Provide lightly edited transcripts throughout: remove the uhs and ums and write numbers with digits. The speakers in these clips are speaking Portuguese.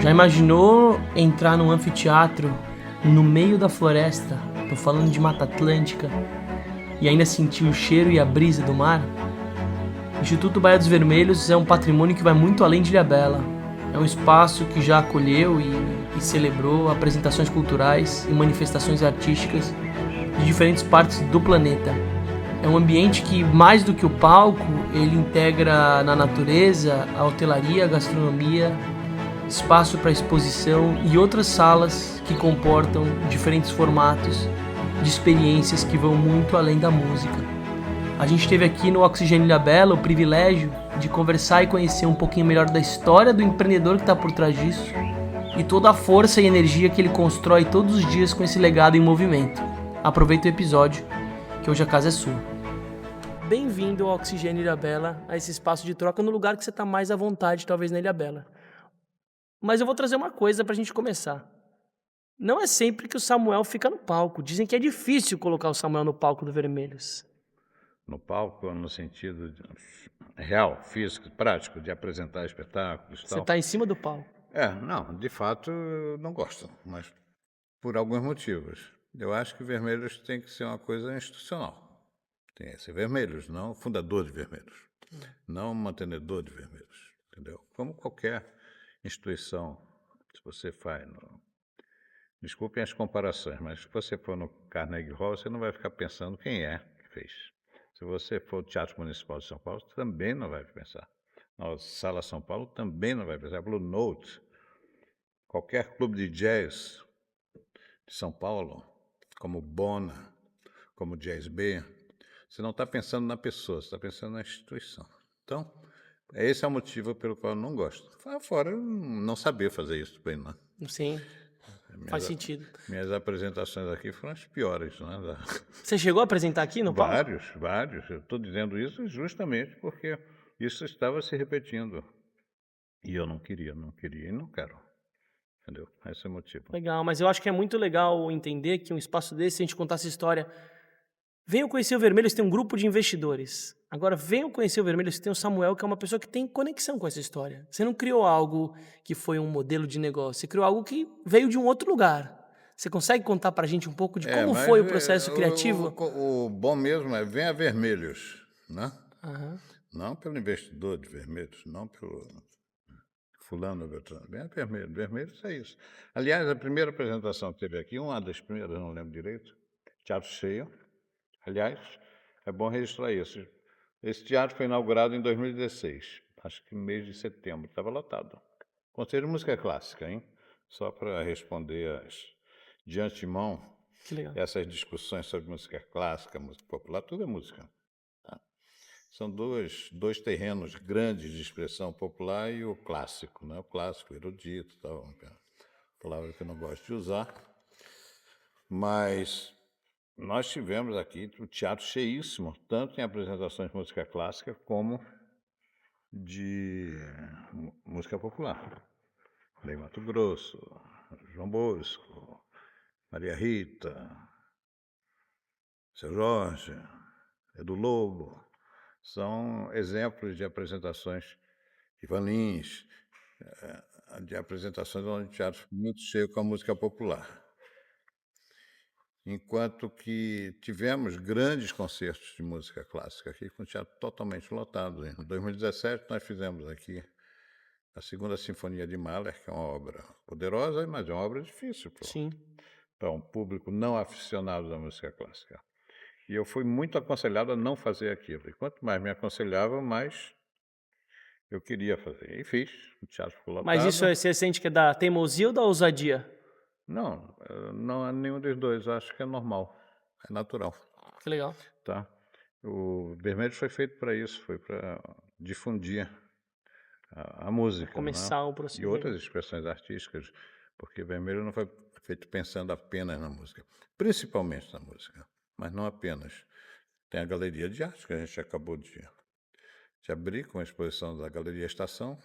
Já imaginou entrar num anfiteatro no meio da floresta, tô falando de Mata Atlântica, e ainda sentir o cheiro e a brisa do mar? O Instituto Baía dos Vermelhos é um patrimônio que vai muito além de Ilhabela. É um espaço que já acolheu e celebrou apresentações culturais e manifestações artísticas de diferentes partes do planeta. É um ambiente que, mais do que o palco, ele integra na natureza a hotelaria, a gastronomia, espaço para exposição e outras salas que comportam diferentes formatos de experiências que vão muito além da música. A gente teve aqui no Oxigênio Ilhabela o privilégio de conversar e conhecer um pouquinho melhor da história do empreendedor que está por trás disso e toda a força e energia que ele constrói todos os dias com esse legado em movimento. Aproveita o episódio, que hoje a casa é sua. Bem-vindo ao Oxigênio Ilhabela, a esse espaço de troca no lugar que você está mais à vontade, talvez na Ilhabela. Mas eu vou trazer uma coisa para a gente começar. Não é sempre que o Samuel fica no palco. Dizem que é difícil colocar o Samuel no palco do Vermelhos. No palco, no sentido real, físico, prático, de apresentar espetáculos e Você tal. está em cima do palco. Não, de fato eu não gosto, mas por alguns motivos. Eu acho que Vermelhos tem que ser uma coisa institucional. Tem que ser Vermelhos, não fundador de Vermelhos, não mantenedor de Vermelhos, entendeu? Como qualquer instituição, se você faz Desculpem as comparações, mas se você for no Carnegie Hall, você não vai ficar pensando quem é que fez. Se você for ao Teatro Municipal de São Paulo, também não vai pensar. Na Sala São Paulo, também não vai pensar. Blue Note, qualquer clube de jazz de São Paulo, como Bona, como Jazz B, você não está pensando na pessoa, você está pensando na instituição. Então, esse é o motivo pelo qual eu não gosto. Fora não saber fazer isso bem, não. Sim, faz sentido. Minhas apresentações aqui foram as piores, né? Você chegou a apresentar aqui no palco? Vários. Eu estou dizendo isso justamente porque isso estava se repetindo. E eu não queria e não quero. Entendeu? Esse é o motivo. Legal, mas eu acho que é muito legal entender que um espaço desse, se a gente contar essa história... Venham conhecer o Vermelhos, tem um grupo de investidores. Agora, venham conhecer o Vermelhos, tem o Samuel, que é uma pessoa que tem conexão com essa história. Você não criou algo que foi um modelo de negócio, você criou algo que veio de um outro lugar. Você consegue contar pra gente um pouco de como Mas foi o processo criativo? o bom mesmo é venha Vermelhos, né? Aham. Não pelo investidor de Vermelhos, não pelo fulano Beltrano. Venha Vermelhos. Vermelhos é isso. Aliás, a primeira apresentação que teve aqui, uma das primeiras, não lembro direito, teatro cheio. Aliás, é bom registrar isso. Esse teatro foi inaugurado em 2016, acho que no mês de setembro, estava lotado. Conselho de Música Clássica, hein? Só para responder de antemão, Que legal. essas discussões sobre música clássica, música popular, tudo é música. Tá? São dois terrenos grandes de expressão popular e o clássico, né? O clássico, erudito, tal, palavra que eu não gosto de usar, mas nós tivemos aqui o teatro cheíssimo, tanto em apresentações de música clássica como de música popular. Ney Matogrosso, João Bosco, Maria Rita, Seu Jorge, Edu Lobo, são exemplos de apresentações, Ivan Lins, de apresentações onde o teatro foi muito cheio com a música popular. Enquanto que tivemos grandes concertos de música clássica aqui, com o teatro totalmente lotado. Em 2017, nós fizemos aqui a Segunda Sinfonia de Mahler, que é uma obra poderosa, mas é uma obra difícil para um público não aficionado da música clássica. E eu fui muito aconselhado a não fazer aquilo. E quanto mais me aconselhavam, mais eu queria fazer. E fiz, o teatro ficou lotado. Mas isso você sente que é da teimosia ou da ousadia? Não é nenhum dos dois, acho que é normal, é natural. Que legal. Tá? O Vermelhos foi feito para isso, foi para difundir a música, Começar né? o processo. E outras expressões artísticas, porque Vermelho não foi feito pensando apenas na música, principalmente na música, mas não apenas. Tem a Galeria de Arte, que a gente acabou de abrir com a exposição da Galeria Estação,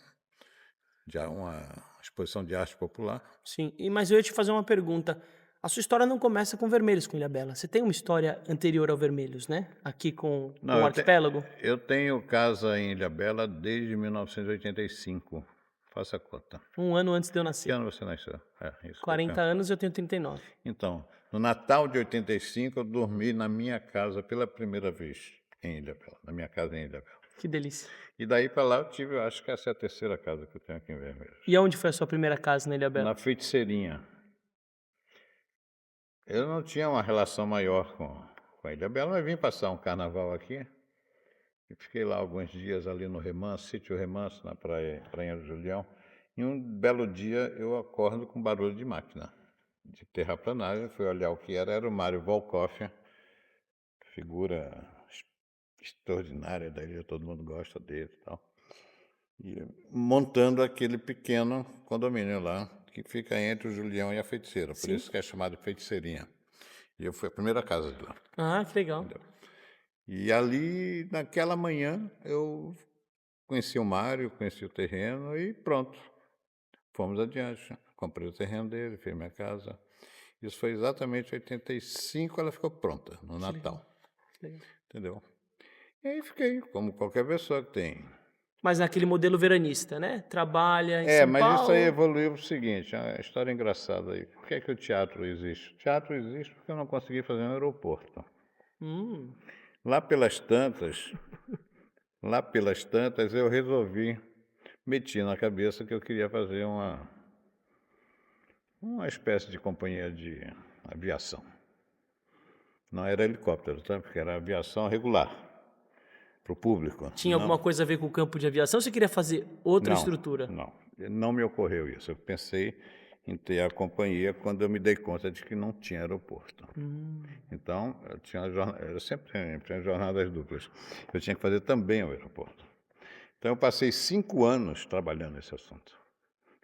já uma exposição de arte popular. Sim, mas eu ia te fazer uma pergunta. A sua história não começa com Vermelhos, com Ilhabela. Você tem uma história anterior ao Vermelhos, né? Aqui com o Arquipélago. Eu tenho casa em Ilhabela desde 1985. Faça a conta. Um ano antes de eu Que nascer. ano você nasceu? Isso que eu 40 penso. anos e eu tenho 39. Então, no Natal de 85, eu dormi na minha casa pela primeira vez em Ilhabela, na minha casa em Ilhabela. Que delícia. E daí para lá eu acho que essa é a terceira casa que eu tenho aqui em Vermelhos. E aonde foi a sua primeira casa na Ilhabela? Na Feiticeirinha. Eu não tinha uma relação maior com a Ilhabela, mas vim passar um carnaval aqui. E fiquei lá alguns dias ali no Remanso, sítio Remanso, na Prainha do Julião. E um belo dia eu acordo com barulho de máquina, de terraplanagem. Fui olhar o que era o Mário Volkoff, figura extraordinária da ilha, todo mundo gosta dele e tal. E montando aquele pequeno condomínio lá, que fica entre o Julião e a Feiticeira, por Sim. isso que é chamado Feiticeirinha. E eu fui a primeira casa de lá. Ah, que legal. E ali, naquela manhã, eu conheci o Mário, conheci o terreno e pronto. Fomos adiante. Comprei o terreno dele, fiz minha casa. Isso foi exatamente em 85, ela ficou pronta, no Natal. Que legal. Entendeu? E aí fiquei, como qualquer pessoa que tem. Mas naquele modelo veranista, né? Trabalha em São Mas Paulo. isso aí evoluiu para o seguinte, uma história engraçada aí. Por que é que o teatro existe? O teatro existe porque eu não consegui fazer um aeroporto. Lá pelas tantas, eu resolvi, meti na cabeça que eu queria fazer uma espécie de companhia de aviação. Não era helicóptero, tá? Porque era aviação regular, para o público. Tinha alguma coisa a ver com o campo de aviação ou você queria fazer outra estrutura? Não me ocorreu isso. Eu pensei em ter a companhia quando eu me dei conta de que não tinha aeroporto. Então, eu sempre tinha jornadas duplas. Eu tinha que fazer também o aeroporto. Então, eu passei 5 anos trabalhando nesse assunto.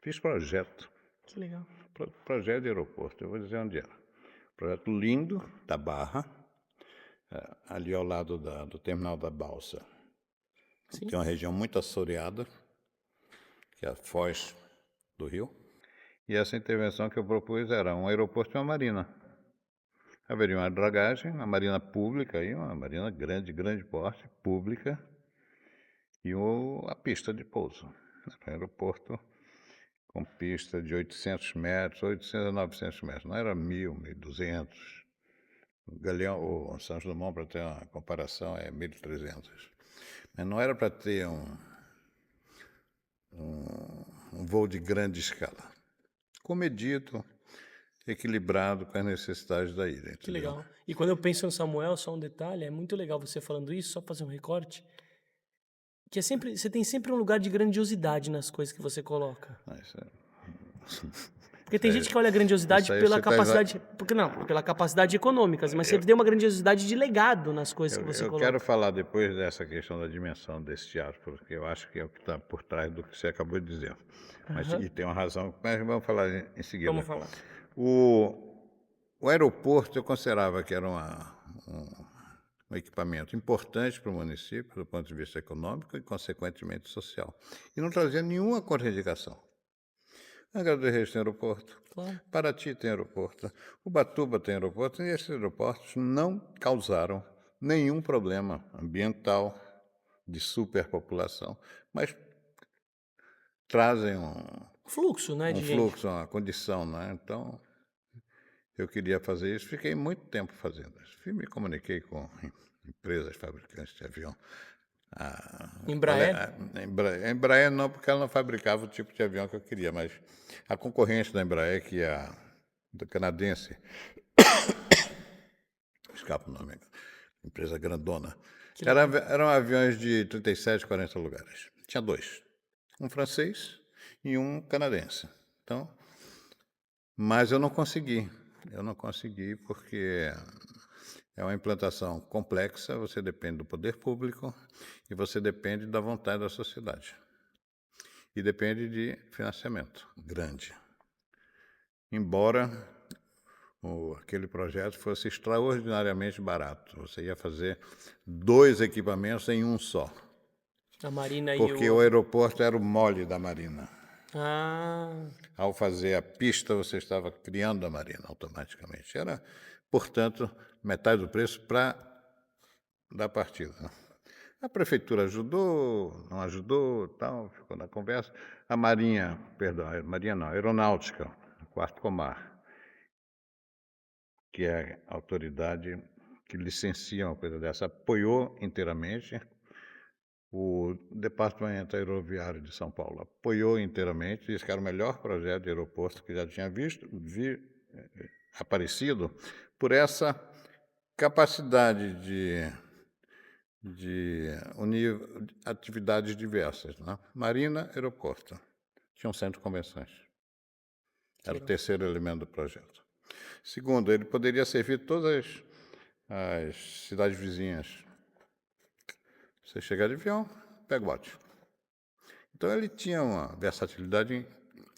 Fiz projeto. Que legal. Projeto de aeroporto. Eu vou dizer onde era. Projeto lindo, da Barra, ali ao lado do terminal da Balsa. Sim. Que é uma região muito assoreada, que é a foz do rio. E essa intervenção que eu propus era um aeroporto e uma marina. Haveria uma dragagem, uma marina pública, uma marina grande porte, pública, e a pista de pouso. Um aeroporto com pista de 800 metros, 800 a 900 metros, não era 1.000, 1.200. O Galeão, o Santos Dumont, para ter uma comparação, é 1.300. Mas não era para ter um voo de grande escala. Comedido, equilibrado com as necessidades da ilha. Que legal. E quando eu penso no Samuel, só um detalhe, é muito legal você falando isso, só fazer um recorte, que é sempre, você tem sempre um lugar de grandiosidade nas coisas que você coloca. Porque tem gente que olha a grandiosidade pela capacidade, pela capacidade econômica, mas você tem uma grandiosidade de legado nas coisas que você coloca. Eu quero falar depois dessa questão da dimensão desse teatro, porque eu acho que é o que está por trás do que você acabou de dizer. Mas e tem uma razão, mas vamos falar em seguida. Vamos falar. O aeroporto eu considerava que era um equipamento importante para o município, do ponto de vista econômico e, consequentemente, social. E não trazia nenhuma contraindicação. Angra dos Reis tem aeroporto, Claro. Paraty tem aeroporto, Ubatuba tem aeroporto, e esses aeroportos não causaram nenhum problema ambiental de superpopulação, mas trazem Fluxo, né, de gente. fluxo, uma condição, né? Então, eu queria fazer isso, fiquei muito tempo fazendo isso. Me comuniquei com empresas fabricantes de avião. Embraer? Embraer não, porque ela não fabricava o tipo de avião que eu queria, mas a concorrente da Embraer, que é a canadense, escapa o nome, empresa grandona, eram aviões de 37, 40 lugares. Tinha 2, um francês e um canadense. Então, mas eu não consegui porque é uma implantação complexa, você depende do poder público e você depende da vontade da sociedade. E depende de financiamento grande. Embora aquele projeto fosse extraordinariamente barato. Você ia fazer 2 equipamentos em um só. A Marina porque o aeroporto era o mole da Marina. Ah. Ao fazer a pista, você estava criando a Marina automaticamente. Era, portanto, metade do preço da partida. A prefeitura ajudou, não ajudou, tal, ficou na conversa. A Marinha, perdão, a Marinha não, a Aeronáutica, o 4º Comar, que é a autoridade que licencia uma coisa dessa, apoiou inteiramente. O Departamento Aeroviário de São Paulo apoiou inteiramente, disse que era o melhor projeto de aeroporto que já tinha aparecido, por essa capacidade de unir atividades diversas, né? Marina, aeroporto. Tinha um centro de convenções. Era o terceiro elemento do projeto. Segundo, ele poderia servir todas as cidades vizinhas. Você chega de avião, pega o bote. Então ele tinha uma versatilidade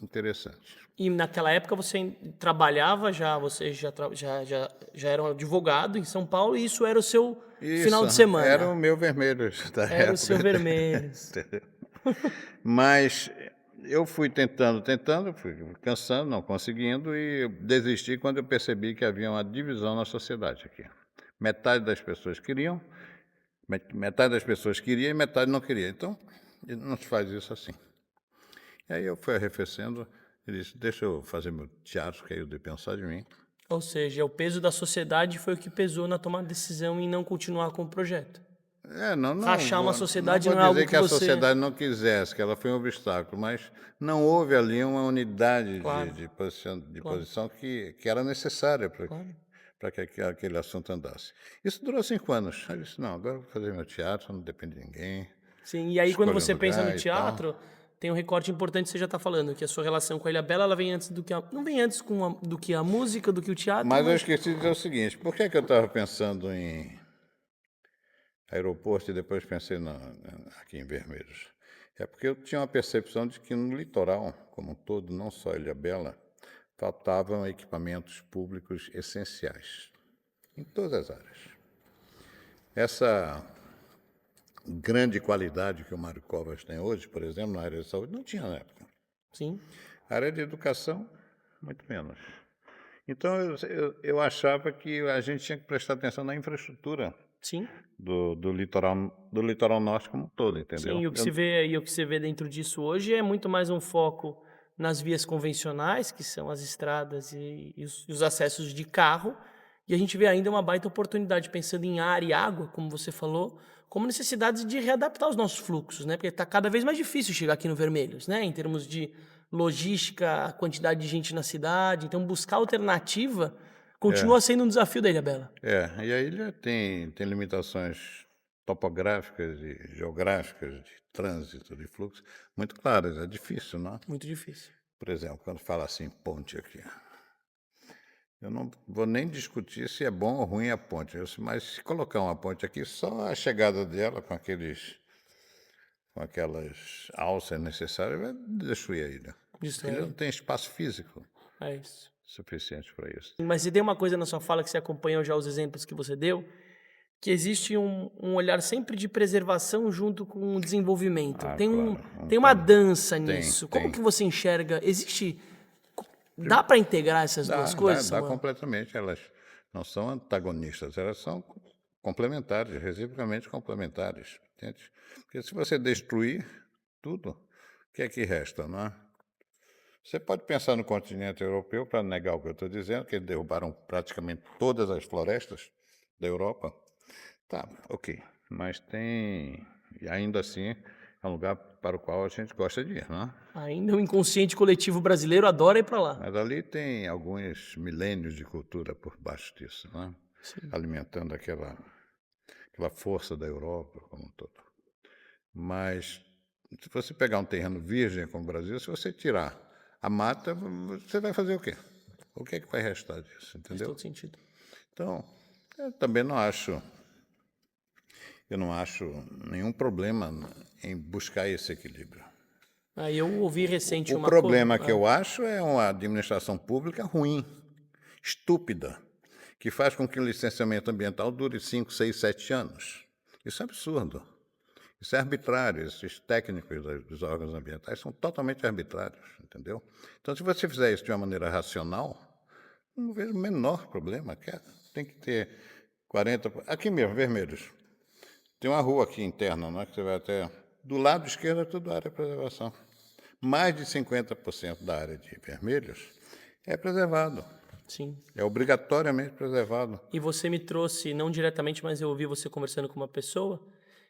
interessante. E naquela época você trabalhava já, você já era um advogado em São Paulo e isso era o seu final de semana. Era o meu Vermelhos da época. Era o seu Vermelhos. Mas eu fui tentando, fui cansando, não conseguindo, e desisti quando eu percebi que havia uma divisão na sociedade aqui. Metade das pessoas queriam, metade das pessoas queria e metade não queria. Então, não se faz isso assim. E aí eu fui arrefecendo e disse, deixa eu fazer meu teatro, que aí eu dei pensar de mim. Ou seja, o peso da sociedade foi o que pesou na tomada de decisão em não continuar com o projeto. Não Rachar uma sociedade não não é algo dizer que a você... sociedade não quisesse, que ela foi um obstáculo, mas não houve ali uma unidade Claro. de posição que era necessária para que aquele assunto andasse. Isso durou 5 anos. Eu disse, não, agora eu vou fazer meu teatro, não depende de ninguém. Sim, e aí quando Escolha um você pensa no lugar e teatro, tem um recorte importante que você já está falando, que a sua relação com a Ilha Bela, ela vem antes do que não vem antes do que a música, do que o teatro. Mas eu esqueci de dizer o seguinte, por que eu estava pensando em aeroporto e depois pensei aqui em Vermelhos? É porque eu tinha uma percepção de que no litoral, como um todo, não só Ilha Bela, faltavam equipamentos públicos essenciais, em todas as áreas. Essa grande qualidade que o Mário Covas tem hoje, por exemplo, na área de saúde, não tinha na época. Sim. A área de educação, muito menos. Então, eu achava que a gente tinha que prestar atenção na infraestrutura. Sim. Do litoral norte como um todo, entendeu? Sim, e o que você vê dentro disso hoje é muito mais um foco nas vias convencionais, que são as estradas e os acessos de carro, e a gente vê ainda uma baita oportunidade, pensando em ar e água, como você falou, como necessidades de readaptar os nossos fluxos, né? Porque está cada vez mais difícil chegar aqui no Vermelhos, né? Em termos de logística, a quantidade de gente na cidade, então buscar alternativa continua sendo um desafio da Ilha Bela. E a ilha tem limitações topográficas e geográficas, de trânsito, de fluxo, muito claras. É difícil, não? Muito difícil. Por exemplo, quando fala assim, ponte aqui. Eu não vou nem discutir se é bom ou ruim a ponte, mas se colocar uma ponte aqui, só a chegada dela com aquelas alças necessárias vai destruir a ilha. A ilha não tem espaço físico suficiente para isso. Mas você tem uma coisa na sua fala que você acompanhou já os exemplos que você deu, que existe um olhar sempre de preservação junto com o desenvolvimento. Tem uma dança nisso. Como que você enxerga? Dá para integrar essas duas coisas? Dá completamente. Elas não são antagonistas, elas são complementares, reciprocamente complementares. Entende? Porque se você destruir tudo, o que é que resta, não é? Você pode pensar no continente europeu, para negar o que eu estou dizendo, que eles derrubaram praticamente todas as florestas da Europa. Tá, ok. Mas tem... E ainda assim, é um lugar para o qual a gente gosta de ir, não é? Ainda o inconsciente coletivo brasileiro adora ir para lá. Mas ali tem alguns milênios de cultura por baixo disso, não é? Sim. Alimentando aquela força da Europa como um todo. Mas se você pegar um terreno virgem como o Brasil, se você tirar a mata, você vai fazer o quê? O que é que vai restar disso, entendeu? Faz todo sentido. Então, eu também não acho nenhum problema em buscar esse equilíbrio. Eu ouvi recente uma coisa... O problema que eu acho é uma administração pública ruim, estúpida, que faz com que o licenciamento ambiental dure 5, 6, 7 anos. Isso é absurdo. Isso é arbitrário. Esses técnicos dos órgãos ambientais são totalmente arbitrários, entendeu? Então, se você fizer isso de uma maneira racional, não vejo o menor problema. Tem que ter 40... Aqui mesmo, Vermelhos. Tem uma rua aqui interna, não é? Que você vai até... Do lado esquerdo é tudo área de preservação. Mais de 50% da área de vermelhos é preservado. Sim. É obrigatoriamente preservado. E você me trouxe, não diretamente, mas eu ouvi você conversando com uma pessoa,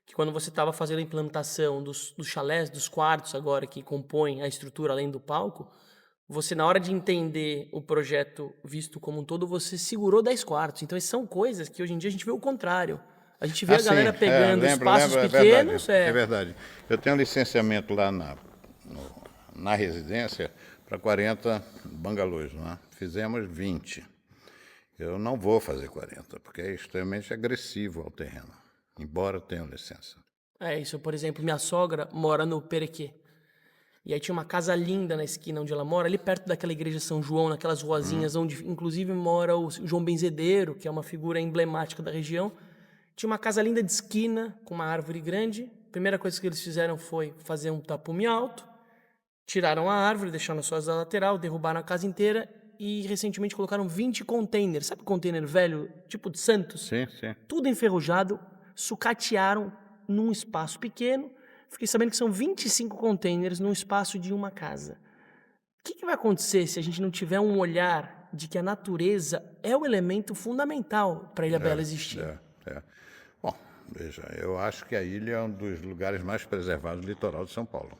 que quando você estava fazendo a implantação dos chalés, dos quartos agora que compõem a estrutura além do palco, você, na hora de entender o projeto visto como um todo, você segurou 10 quartos. Então, essas são coisas que hoje em dia a gente vê o contrário. A gente vê a galera pegando espaços pequenos. É verdade. Eu tenho licenciamento lá na residência para 40 bangalôs, não é? Fizemos 20. Eu não vou fazer 40, porque é extremamente agressivo ao terreno, embora tenha licença. É isso, por exemplo, minha sogra mora no Perequê. E aí tinha uma casa linda na esquina onde ela mora, ali perto daquela igreja São João, naquelas ruazinhas onde inclusive mora o João Benzedeiro, que é uma figura emblemática da região. Tinha uma casa linda de esquina, com uma árvore grande. A primeira coisa que eles fizeram foi fazer um tapume alto, tiraram a árvore, deixaram só as da lateral, derrubaram a casa inteira e recentemente colocaram 20 containers. Sabe container velho, tipo de Santos? Sim, sim. Tudo enferrujado, sucatearam num espaço pequeno. Fiquei sabendo que são 25 containers num espaço de uma casa. O que vai acontecer se a gente não tiver um olhar de que a natureza é o elemento fundamental para a Ilhabela existir? Bom, veja, eu acho que a ilha é um dos lugares mais preservados do litoral de São Paulo,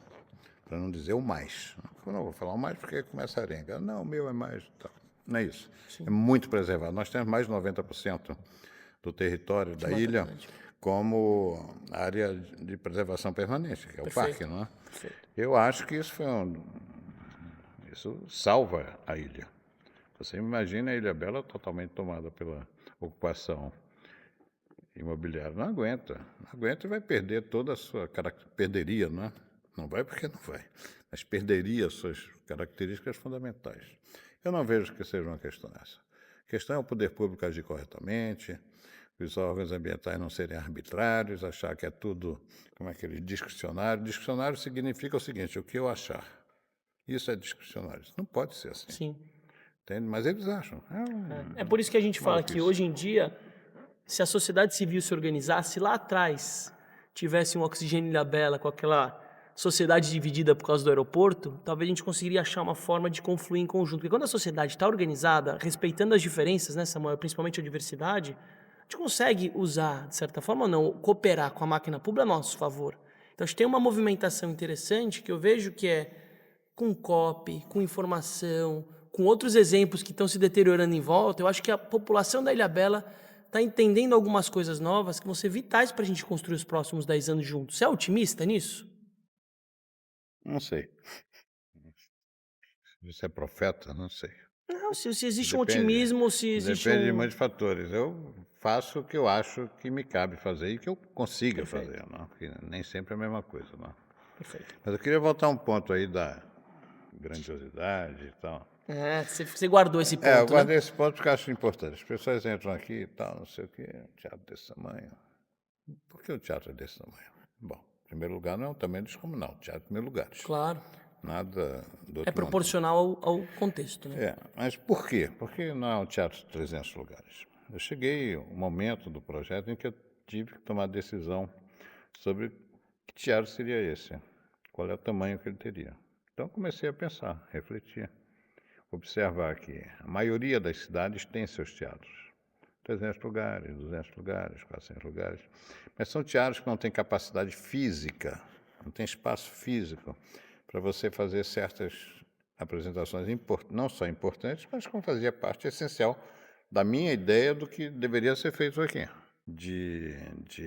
para não dizer o mais. Eu não vou falar o mais porque começa a arenga. Não, o meu é mais. Tá. Não é isso. Sim. É muito preservado. Nós temos mais de 90% do território da ilha como área de preservação permanente, que é o parque, não é? Perfeito. Eu acho que isso salva a ilha. Você imagina a Ilhabela totalmente tomada pela ocupação imobiliária. Não aguenta e vai perder toda a sua característica. Perderia, não é? Não vai porque não vai, mas perderia as suas características fundamentais. Eu não vejo que seja uma questão essa. A questão é o poder público agir corretamente, os órgãos ambientais não serem arbitrários, achar que é tudo, como é aquele discricionário. Discricionário significa o seguinte, o que eu achar. Isso é discricionário. Isso não pode ser assim. Sim. Entende? Mas eles acham. É por isso que a gente fala que hoje em dia, se a sociedade civil se organizasse lá atrás, tivesse um Oxigênio Ilhabela com aquela sociedade dividida por causa do aeroporto, talvez a gente conseguiria achar uma forma de confluir em conjunto. Porque quando a sociedade está organizada, respeitando as diferenças, né, Samuel, principalmente a diversidade, a gente consegue usar, de certa forma ou não, cooperar com a máquina pública a nosso favor. Então, a gente tem uma movimentação interessante que eu vejo que é com copy, com informação, com outros exemplos que estão se deteriorando em volta. Eu acho que a população da Ilhabela está entendendo algumas coisas novas que vão ser vitais para a gente construir os próximos 10 anos juntos. Você é otimista nisso? Não sei. Você é profeta? Não sei. Não, se existe um otimismo, se existe Depende de muitos fatores. Eu faço o que eu acho que me cabe fazer e que eu consiga fazer, não? Porque nem sempre é a mesma coisa, não? Perfeito. Mas eu queria voltar um ponto aí da grandiosidade e tal. Você guardou esse ponto, eu guardei esse ponto porque eu acho importante. As pessoas entram aqui e tal, não sei o quê, teatro desse tamanho. Por que o teatro é desse tamanho? Bom, em primeiro lugar, não é um tamanho descomunal. Teatro em primeiro lugar. Claro. Nada do outro É proporcional ao contexto, né? Mas por quê? Por que não é um teatro de 300 lugares? Eu cheguei um momento do projeto em que eu tive que tomar decisão sobre que teatro seria esse, qual é o tamanho que ele teria. Então comecei a pensar, refletir, observar que a maioria das cidades tem seus teatros. 300 lugares, 200 lugares, 400 lugares. Mas são teatros que não têm capacidade física, não tem espaço físico para você fazer certas apresentações não só importantes, mas como fazia parte essencial da minha ideia do que deveria ser feito aqui. De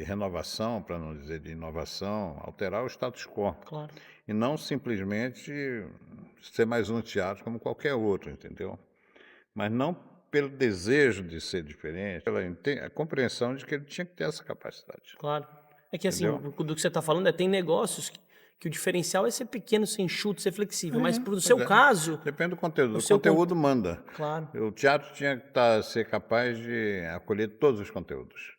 renovação, para não dizer de inovação, alterar o status quo. Claro. E não simplesmente ser mais um teatro como qualquer outro, entendeu? Mas não pelo desejo de ser diferente, pela a compreensão de que ele tinha que ter essa capacidade. Claro. É que assim, do que você está falando, tem negócios que o diferencial é ser pequeno, ser enxuto, ser flexível. Mas pro seu caso... Depende do conteúdo. O conteúdo manda. Claro. O teatro tinha que ser capaz de acolher todos os conteúdos.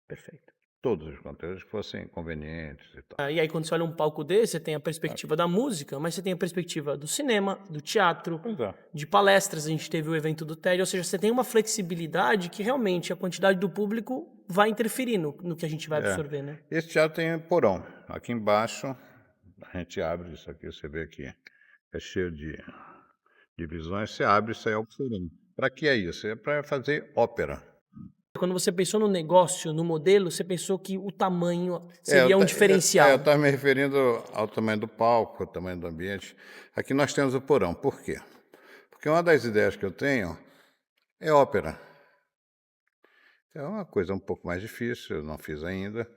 Perfeito. Todos os conteúdos que fossem convenientes e tal. E aí, quando você olha um palco desse, você tem a perspectiva da música, mas você tem a perspectiva do cinema, do teatro, de palestras. A gente teve o evento do TED, ou seja, você tem uma flexibilidade que realmente a quantidade do público vai interferir no que a gente vai absorver, né? Esse teatro tem porão. Aqui embaixo, a gente abre isso aqui, você vê que é cheio de divisões, você abre, isso aí é o porão. Para que é isso? É para fazer ópera. Quando você pensou no negócio, no modelo, você pensou que o tamanho eu seria um ta- diferencial. eu estava me referindo ao tamanho do palco, ao tamanho do ambiente. Aqui nós temos o porão. Por quê? Porque uma das ideias que eu tenho é ópera. É uma coisa um pouco mais difícil, eu não fiz ainda,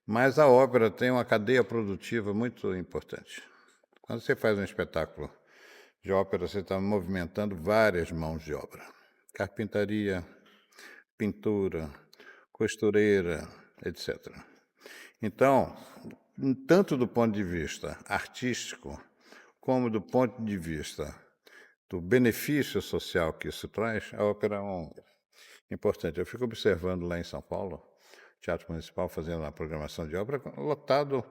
mas a ópera tem uma cadeia produtiva muito importante. Quando você faz um espetáculo de ópera, você está movimentando várias mãos de obra. Carpintaria, pintura, costureira, etc. Então, tanto do ponto de vista artístico, como do ponto de vista do benefício social que isso traz, a ópera é importante. Eu fico observando lá em São Paulo, Teatro Municipal, fazendo a programação de ópera, lotado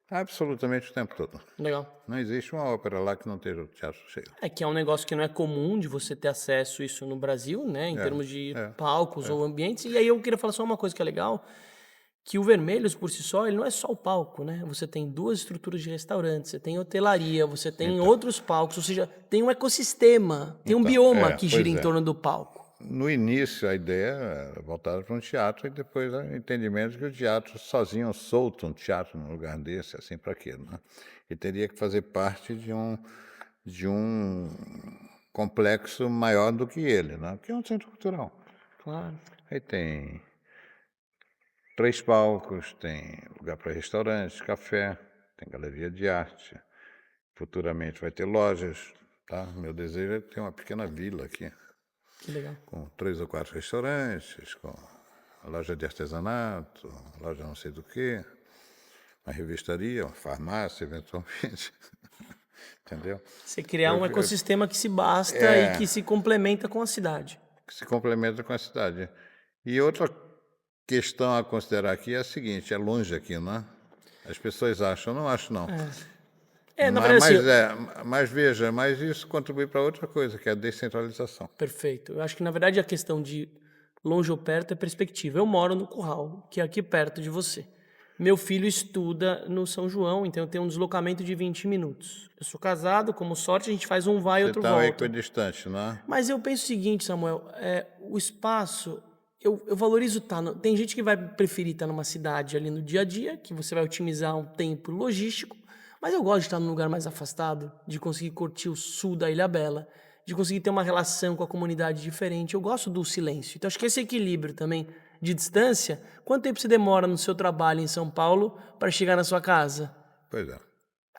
absolutamente o tempo todo. Legal. Não existe uma ópera lá que não esteja o teatro cheio. É que é um negócio que não é comum de você ter acesso a isso no Brasil, né? Em termos de palcos ou ambientes. E aí eu queria falar só uma coisa que é legal, que o Vermelhos, por si só, ele não é só o palco, né? Você tem 2 estruturas de restaurante, você tem hotelaria, você tem outros palcos, ou seja, tem um ecossistema, tem um bioma que gira em torno do palco. No início, a ideia era voltada para um teatro e depois o entendimento que o teatro sozinho, solto, um teatro num lugar desse, assim, para quê? Né? E teria que fazer parte de um complexo maior do que ele, né? Que é um centro cultural. Claro. Aí tem 3 palcos, tem lugar para restaurantes, café, tem galeria de arte. Futuramente vai ter lojas, tá? Meu desejo é ter uma pequena vila aqui, Que legal. com 3 ou 4 restaurantes, com a loja de artesanato, loja não sei do quê, uma revistaria, uma farmácia, eventualmente. Entendeu? Você criar um ecossistema que se basta e que se complementa com a cidade. Que se complementa com a cidade. E outra questão a considerar aqui é a seguinte, é longe aqui, não é? As pessoas acham, eu não acho não. Na verdade, Mas veja, mas isso contribui para outra coisa, que é a descentralização. perfeito. Eu acho que, na verdade, a questão de longe ou perto é perspectiva. Eu moro no Curral, que é aqui perto de você. Meu filho estuda no São João, então eu tenho um deslocamento de 20 minutos. Eu sou casado, como sorte, a gente faz um vai e Você outro está volta. equidistante, não é? Mas eu penso o seguinte, Samuel, o espaço, eu valorizo estar... Tem gente que vai preferir estar numa cidade ali no dia a dia, que você vai otimizar um tempo logístico, mas eu gosto de estar num lugar mais afastado, de conseguir curtir o sul da Ilhabela, de conseguir ter uma relação com a comunidade diferente. Eu gosto do silêncio. Então, acho que esse equilíbrio também de distância. Quanto tempo você demora no seu trabalho em São Paulo para chegar na sua casa? Pois é.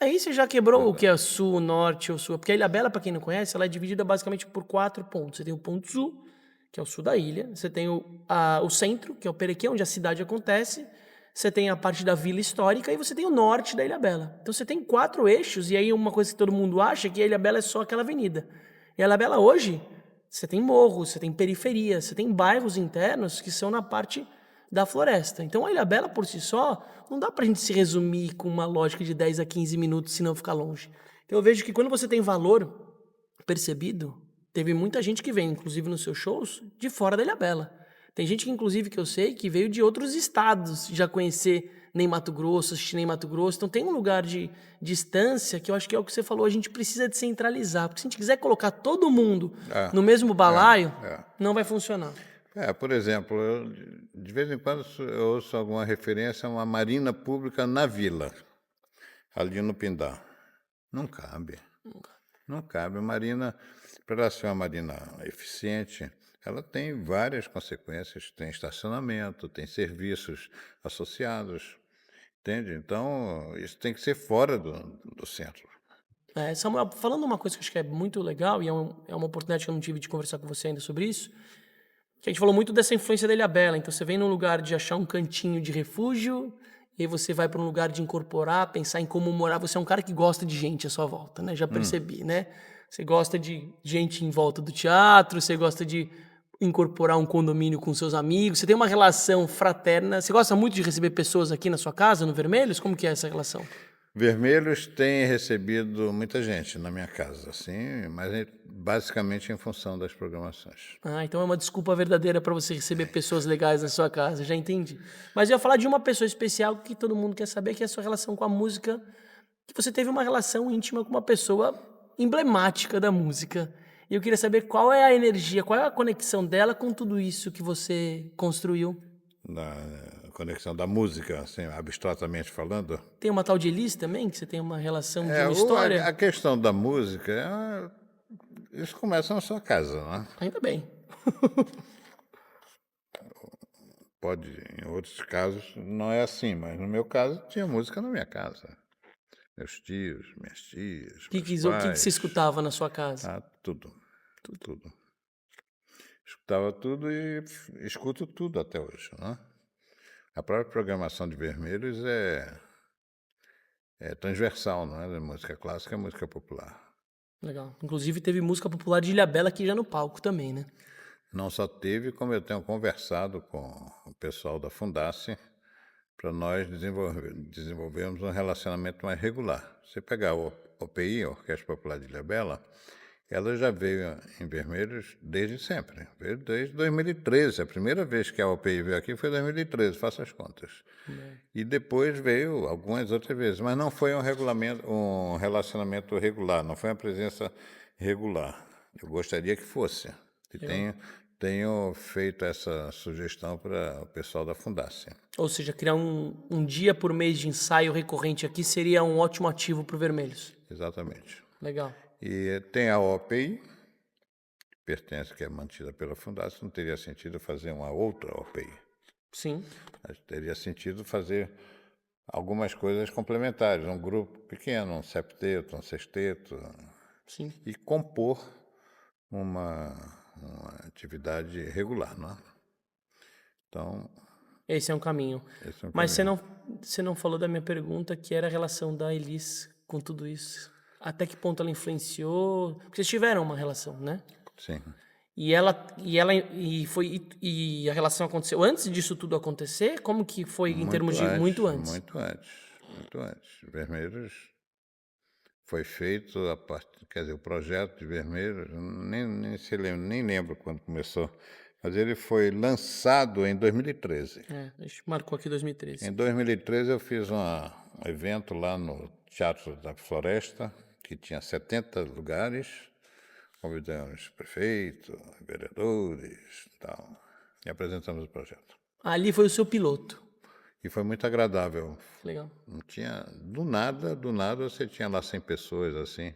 Aí você já quebrou o que é sul, norte ou sul. Porque a Ilhabela, para quem não conhece, ela é dividida basicamente por 4 pontos. Você tem o ponto sul, que é o sul da ilha. Você tem o centro, que é o Perequê, onde a cidade acontece. Você tem a parte da vila histórica e você tem o norte da Ilhabela. Então você tem 4 eixos, e aí uma coisa que todo mundo acha é que a Ilhabela é só aquela avenida. E a Ilhabela hoje, você tem morros, você tem periferia, você tem bairros internos que são na parte da floresta. Então a Ilhabela por si só, não dá pra gente se resumir com uma lógica de 10 a 15 minutos se não ficar longe. Então eu vejo que quando você tem valor percebido, teve muita gente que vem, inclusive nos seus shows, de fora da Ilhabela. Tem gente que, inclusive, que eu sei, que veio de outros estados já conhecer nem Mato Grosso, assistir nem Mato Grosso. Então tem um lugar de distância que eu acho que é o que você falou, a gente precisa descentralizar. Porque se a gente quiser colocar todo mundo no mesmo balaio, não vai funcionar. Por exemplo, de vez em quando eu ouço alguma referência a uma marina pública na vila, ali no Pindá. Não cabe. Não cabe. A marina, para ela ser uma marina eficiente, ela tem várias consequências. Tem estacionamento, tem serviços associados, entende? Então, isso tem que ser fora do centro. Samuel, falando uma coisa que eu acho que é muito legal, e é uma oportunidade que eu não tive de conversar com você ainda sobre isso, que a gente falou muito dessa influência da Ilhabela. Então você vem num lugar de achar um cantinho de refúgio, e aí você vai para um lugar de incorporar, pensar em como morar. Você é um cara que gosta de gente à sua volta, né? Já percebi, né? Você gosta de gente em volta do teatro, você gosta de incorporar um condomínio com seus amigos, você tem uma relação fraterna. Você gosta muito de receber pessoas aqui na sua casa, no Vermelhos? Como que é essa relação? Vermelhos tem recebido muita gente na minha casa, assim, mas basicamente em função das programações. Ah, então é uma desculpa verdadeira para você receber pessoas legais na sua casa, já entendi. Mas eu ia falar de uma pessoa especial que todo mundo quer saber, que é a sua relação com a música, que você teve uma relação íntima com uma pessoa emblemática da música. E eu queria saber qual é a energia, qual é a conexão dela com tudo isso que você construiu. Na conexão da música, assim, abstratamente falando. Tem uma tal de Elis também, que você tem uma relação de É, uma a história? questão da música, isso começa na sua casa, né? Ainda bem. Pode, em outros casos, não é assim, mas no meu caso tinha música na minha casa. Meus tios, minhas tias, meus O que você pais, escutava na sua casa? tudo, tudo. Escutava tudo e escuto tudo até hoje, né? A própria programação de Vermelhos é transversal, não é? Da música clássica à música popular. Legal. Inclusive teve música popular de Ilhabela aqui já no palco também, né? Não só teve, como eu tenho conversado com o pessoal da Fundace para nós desenvolvermos um relacionamento mais regular. Você pegar a OPI, a Orquestra Popular de Ilhabela, ela já veio em Vermelhos desde sempre, veio desde 2013. A primeira vez que a OPI veio aqui foi em 2013, faça as contas. E depois veio algumas outras vezes, mas não foi um relacionamento regular, não foi uma presença regular. Eu gostaria que fosse. E tenho feito essa sugestão para o pessoal da Fundace. Ou seja, criar um dia por mês de ensaio recorrente aqui seria um ótimo ativo para o Vermelhos. Exatamente. Legal. E tem a OPI, que é mantida pela Fundação, não teria sentido fazer uma outra OPI. Sim. Mas teria sentido fazer algumas coisas complementares, um grupo pequeno, um septeto, um sexteto, Sim. e compor uma atividade regular, não é? Então, Esse é um caminho. esse é um Mas caminho. você não falou da minha pergunta, que era a relação da Elis com tudo isso. Até que ponto ela influenciou? Porque vocês tiveram uma relação, né? Sim. E a relação aconteceu antes disso tudo acontecer? Como que foi em termos de muito antes? Muito antes, muito antes. Vermelhos foi feito a partir, quer dizer, o projeto de Vermelhos, nem lembro quando começou, mas ele foi lançado em 2013. A gente marcou aqui 2013. Em 2013 eu fiz um evento lá no Teatro da Floresta, que tinha 70 lugares. Convidamos prefeito, vereadores e tal, e apresentamos o projeto. Ali foi o seu piloto. E foi muito agradável. Legal. Não tinha, do nada você tinha lá 100 pessoas assim,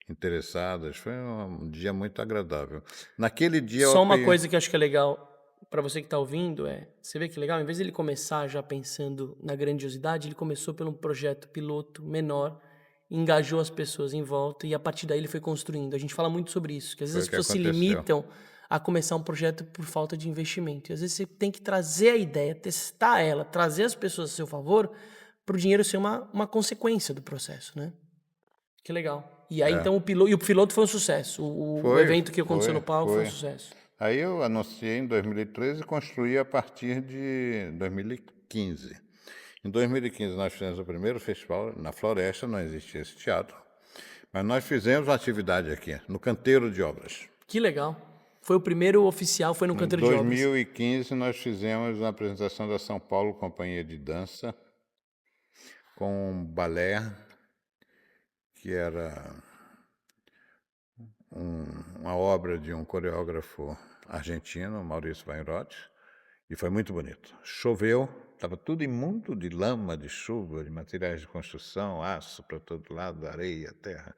interessadas. Foi um dia muito agradável. Naquele dia Só uma coisa que eu acho que é legal para você que está ouvindo você vê que legal, em vez de ele começar já pensando na grandiosidade, ele começou pelo projeto piloto menor, engajou as pessoas em volta e a partir daí ele foi construindo. A gente fala muito sobre isso, que às vezes as pessoas se limitam a começar um projeto por falta de investimento. E às vezes você tem que trazer a ideia, testar ela, trazer as pessoas a seu favor, para o dinheiro ser uma consequência do processo, né? Que legal. E aí então o piloto foi um sucesso. O evento que aconteceu no palco foi um sucesso. Aí eu anunciei em 2013 e construí a partir de 2015. Em 2015 nós fizemos o primeiro festival na Floresta, não existia esse teatro, mas nós fizemos uma atividade aqui, no Canteiro de Obras. Que legal. Foi o primeiro oficial, foi no Canteiro de Obras. Em 2015 nós fizemos uma apresentação da São Paulo Companhia de Dança, com um balé, que era uma obra de um coreógrafo argentino, Maurício Weinroth, e foi muito bonito. Choveu, estava tudo imundo de lama, de chuva, de materiais de construção, aço para todo lado, areia, terra.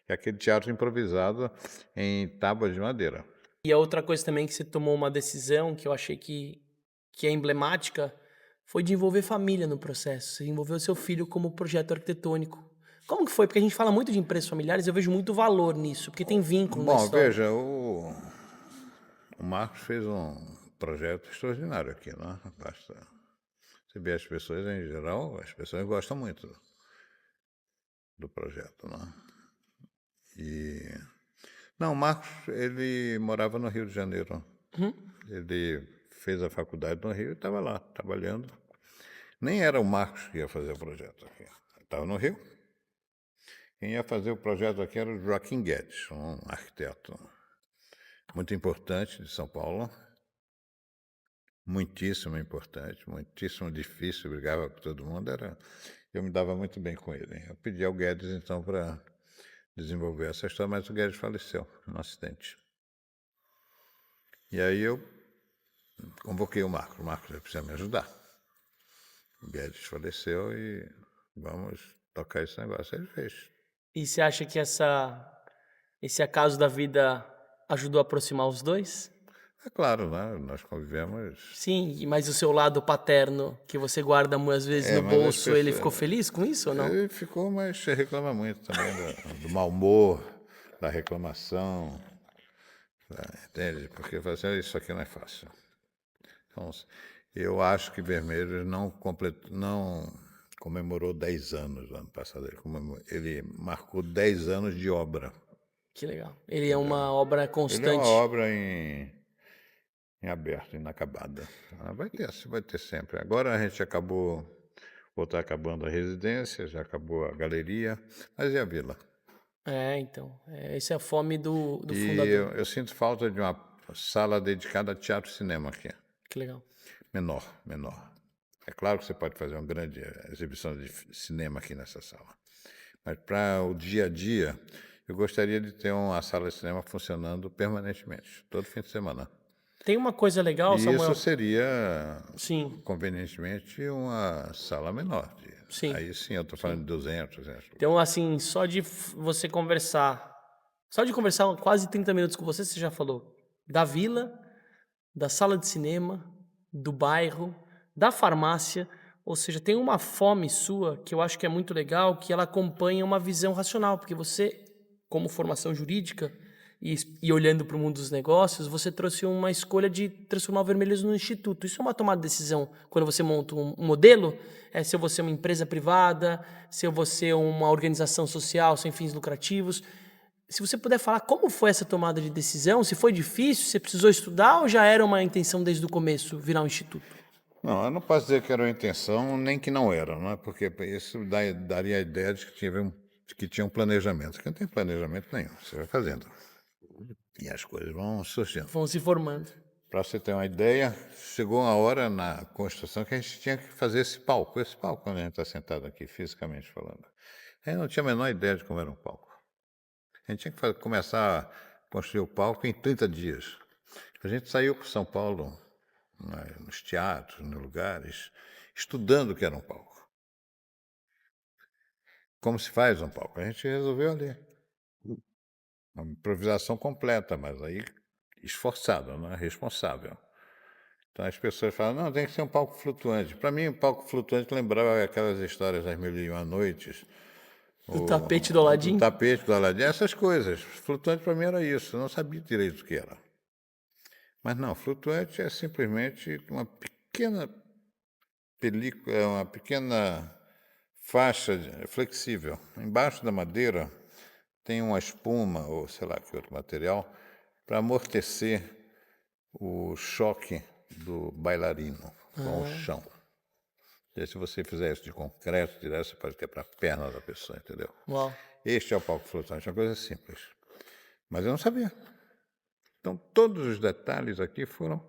E aquele teatro improvisado em tábuas de madeira. E a outra coisa também que você tomou uma decisão, que eu achei que é emblemática, foi de envolver família no processo. Você envolveu seu filho como projeto arquitetônico. Como que foi? Porque a gente fala muito de empresas familiares, eu vejo muito valor nisso, porque tem vínculo na história. Bom, veja, o Marcos fez um projeto extraordinário aqui, né? Basta você ver as pessoas em geral, as pessoas gostam muito do projeto, né? Não, o Marcos, ele morava no Rio de Janeiro. Ele fez a faculdade no Rio e estava lá, trabalhando. Nem era o Marcos que ia fazer o projeto aqui. estava no Rio. Quem ia fazer o projeto aqui era o Joaquim Guedes, um arquiteto muito importante de São Paulo. Muitíssimo importante, muitíssimo difícil, brigava com todo mundo. Eu me dava muito bem com ele. Eu pedi ao Guedes, então, para desenvolver essa história, mas o Guedes faleceu num acidente. E aí eu convoquei o Marcos. O Marcos precisa me ajudar. O Guedes faleceu e vamos tocar esse negócio. Ele fez. E você acha que esse acaso da vida ajudou a aproximar os dois? É claro, né? Nós convivemos. Sim, mas o seu lado paterno, que você guarda às vezes no Mas as bolso, ele pessoas- ficou feliz com isso ou não? Ele ficou, mas reclama muito também do mau humor, da reclamação. Entende? Porque fala assim, isso aqui não é fácil. Então, eu acho que Vermelhos não comemorou 10 anos no ano passado. Ele marcou 10 anos de obra. Que legal. Ele é uma obra Ele é constante. uma obra em aberto, inacabada. Vai ter sempre. Agora a gente está acabando a residência, já acabou a galeria, mas e a vila? Então. Essa é a fome do E fundador. eu sinto falta de uma sala dedicada a teatro e cinema aqui. Que legal. Menor. É claro que você pode fazer uma grande exibição de cinema aqui nessa sala. Mas para o dia a dia, eu gostaria de ter uma sala de cinema funcionando permanentemente, todo fim de semana. Tem uma coisa legal, E Samuel. isso seria, Sim, convenientemente, uma sala menor. Sim. Aí sim, eu estou falando de 200, 300. Então, assim, só de você conversar, quase 30 minutos com você já falou da vila, da sala de cinema, do bairro, da farmácia. Ou seja, tem uma fome sua que eu acho que é muito legal, que ela acompanha uma visão racional, porque você, como formação jurídica e olhando para o mundo dos negócios, você trouxe uma escolha de transformar o Vermelhos num instituto. Isso é uma tomada de decisão quando você monta um modelo, se eu vou ser uma empresa privada, se eu vou ser uma organização social sem fins lucrativos. Se você puder falar como foi essa tomada de decisão, se foi difícil, se precisou estudar ou já era uma intenção desde o começo virar um instituto? Não, eu não posso dizer que era uma intenção, nem que não era, não é? Porque isso daria a ideia de que tinha um planejamento. Que não tem planejamento nenhum, você vai fazendo. E as coisas vão surgindo. Vão se formando. Para você ter uma ideia, chegou uma hora na construção que a gente tinha que fazer esse palco, quando a gente está sentado aqui, fisicamente falando. A gente não tinha a menor ideia de como era um palco. A gente tinha que começar a construir o palco em 30 dias. A gente saiu para São Paulo, nos teatros, nos lugares, estudando o que era um palco. Como se faz um palco. A gente resolveu ali. Uma improvisação completa, mas aí esforçada, não é? Responsável. Então as pessoas falam, não, tem que ser um palco flutuante. Para mim, um palco flutuante lembrava aquelas histórias das Mil e Uma Noites. O tapete do Aladim? O tapete do Aladim, essas coisas. Flutuante para mim era isso, eu não sabia direito o que era. Mas não, flutuante é simplesmente uma pequena película, uma pequena faixa flexível. Embaixo da madeira tem uma espuma, ou sei lá que outro material, para amortecer o choque do bailarino com o chão. E se você fizer isso de concreto, direto, você pode quebrar a perna da pessoa, entendeu? Uau. Este é o palco flutuante, é uma coisa simples. Mas eu não sabia. Então, todos os detalhes aqui foram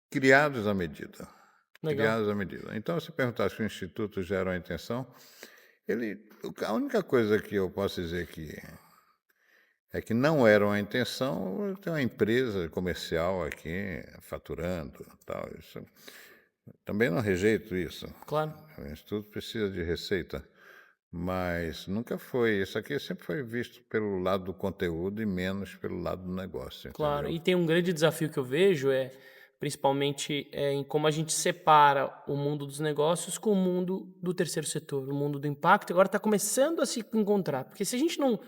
criados à medida. Legal. Criados à medida. Então, se perguntar se o Instituto já era uma intenção, a única coisa que eu posso dizer que não era uma intenção, ter uma empresa comercial aqui, faturando tal. Isso. Também não rejeito isso. Claro. O Instituto precisa de receita, mas nunca foi. Isso aqui sempre foi visto pelo lado do conteúdo e menos pelo lado do negócio. Claro, entendeu? e tem um grande desafio que eu vejo, principalmente em como a gente separa o mundo dos negócios com o mundo do terceiro setor, o mundo do impacto. Agora está começando a se encontrar, porque se a gente não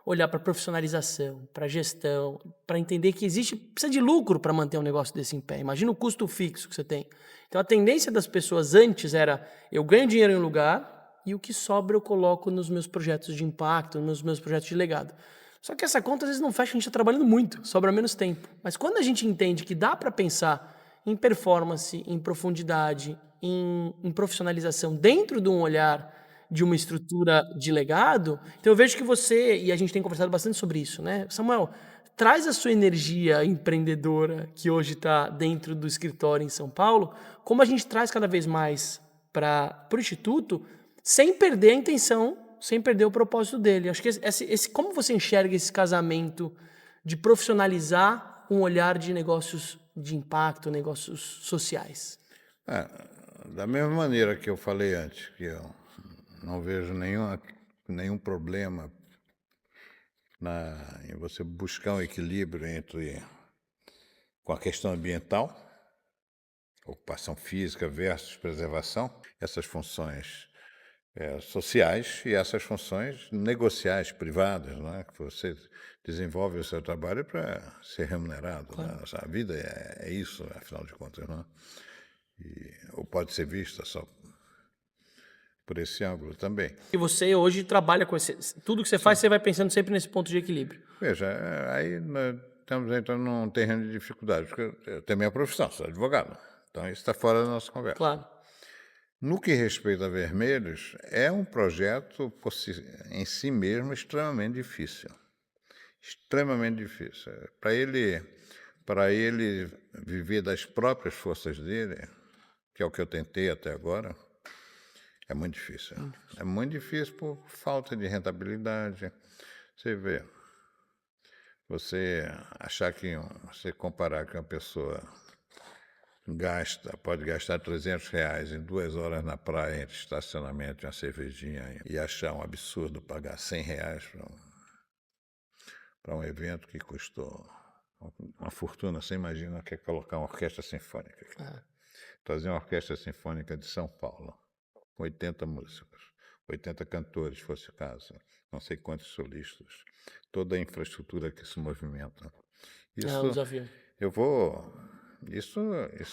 olhar para profissionalização, para gestão, para entender que precisa de lucro para manter um negócio desse em pé. Imagina o custo fixo que você tem. Então a tendência das pessoas antes era, eu ganho dinheiro em um lugar e o que sobra eu coloco nos meus projetos de impacto, nos meus projetos de legado. Só que essa conta às vezes não fecha, a gente está trabalhando muito, sobra menos tempo. Mas quando a gente entende que dá para pensar em performance, em profundidade, em profissionalização dentro de um olhar de uma estrutura de legado. Então eu vejo que você, e a gente tem conversado bastante sobre isso, né? Samuel, traz a sua energia empreendedora que hoje está dentro do escritório em São Paulo, como a gente traz cada vez mais para o Instituto, sem perder a intenção, sem perder o propósito dele. Acho que como você enxerga esse casamento de profissionalizar um olhar de negócios de impacto, negócios sociais? Da mesma maneira que eu falei antes, que eu não vejo nenhum problema em você buscar um equilíbrio com a questão ambiental, ocupação física versus preservação, essas funções sociais e essas funções negociais, privadas, não é? Que você desenvolve o seu trabalho para ser remunerado. Claro. Né? A vida é isso, afinal de contas, não é? Ou pode ser vista só por esse ângulo também. E você hoje trabalha com tudo que você faz, você vai pensando sempre nesse ponto de equilíbrio. Veja, aí nós estamos entrando num terreno de dificuldade, porque eu tenho minha profissão, sou advogado. Então isso está fora da nossa conversa. Claro. No que respeita a Vermelhos, é um projeto em si mesmo extremamente difícil. Extremamente difícil. Para ele viver das próprias forças dele, que é o que eu tentei até agora, é muito difícil. É muito difícil por falta de rentabilidade. Você vê, você achar você comparar que uma pessoa pode gastar R$300 em 2 horas na praia entre estacionamento e uma cervejinha e achar um absurdo pagar R$100 para um evento que custou uma fortuna. Você imagina que é colocar uma orquestra sinfônica aqui. Trazer uma orquestra sinfônica de São Paulo, com 80 músicos, 80 cantores, se fosse o caso, não sei quantos solistas, toda a infraestrutura que se movimenta. É um desafio. Isso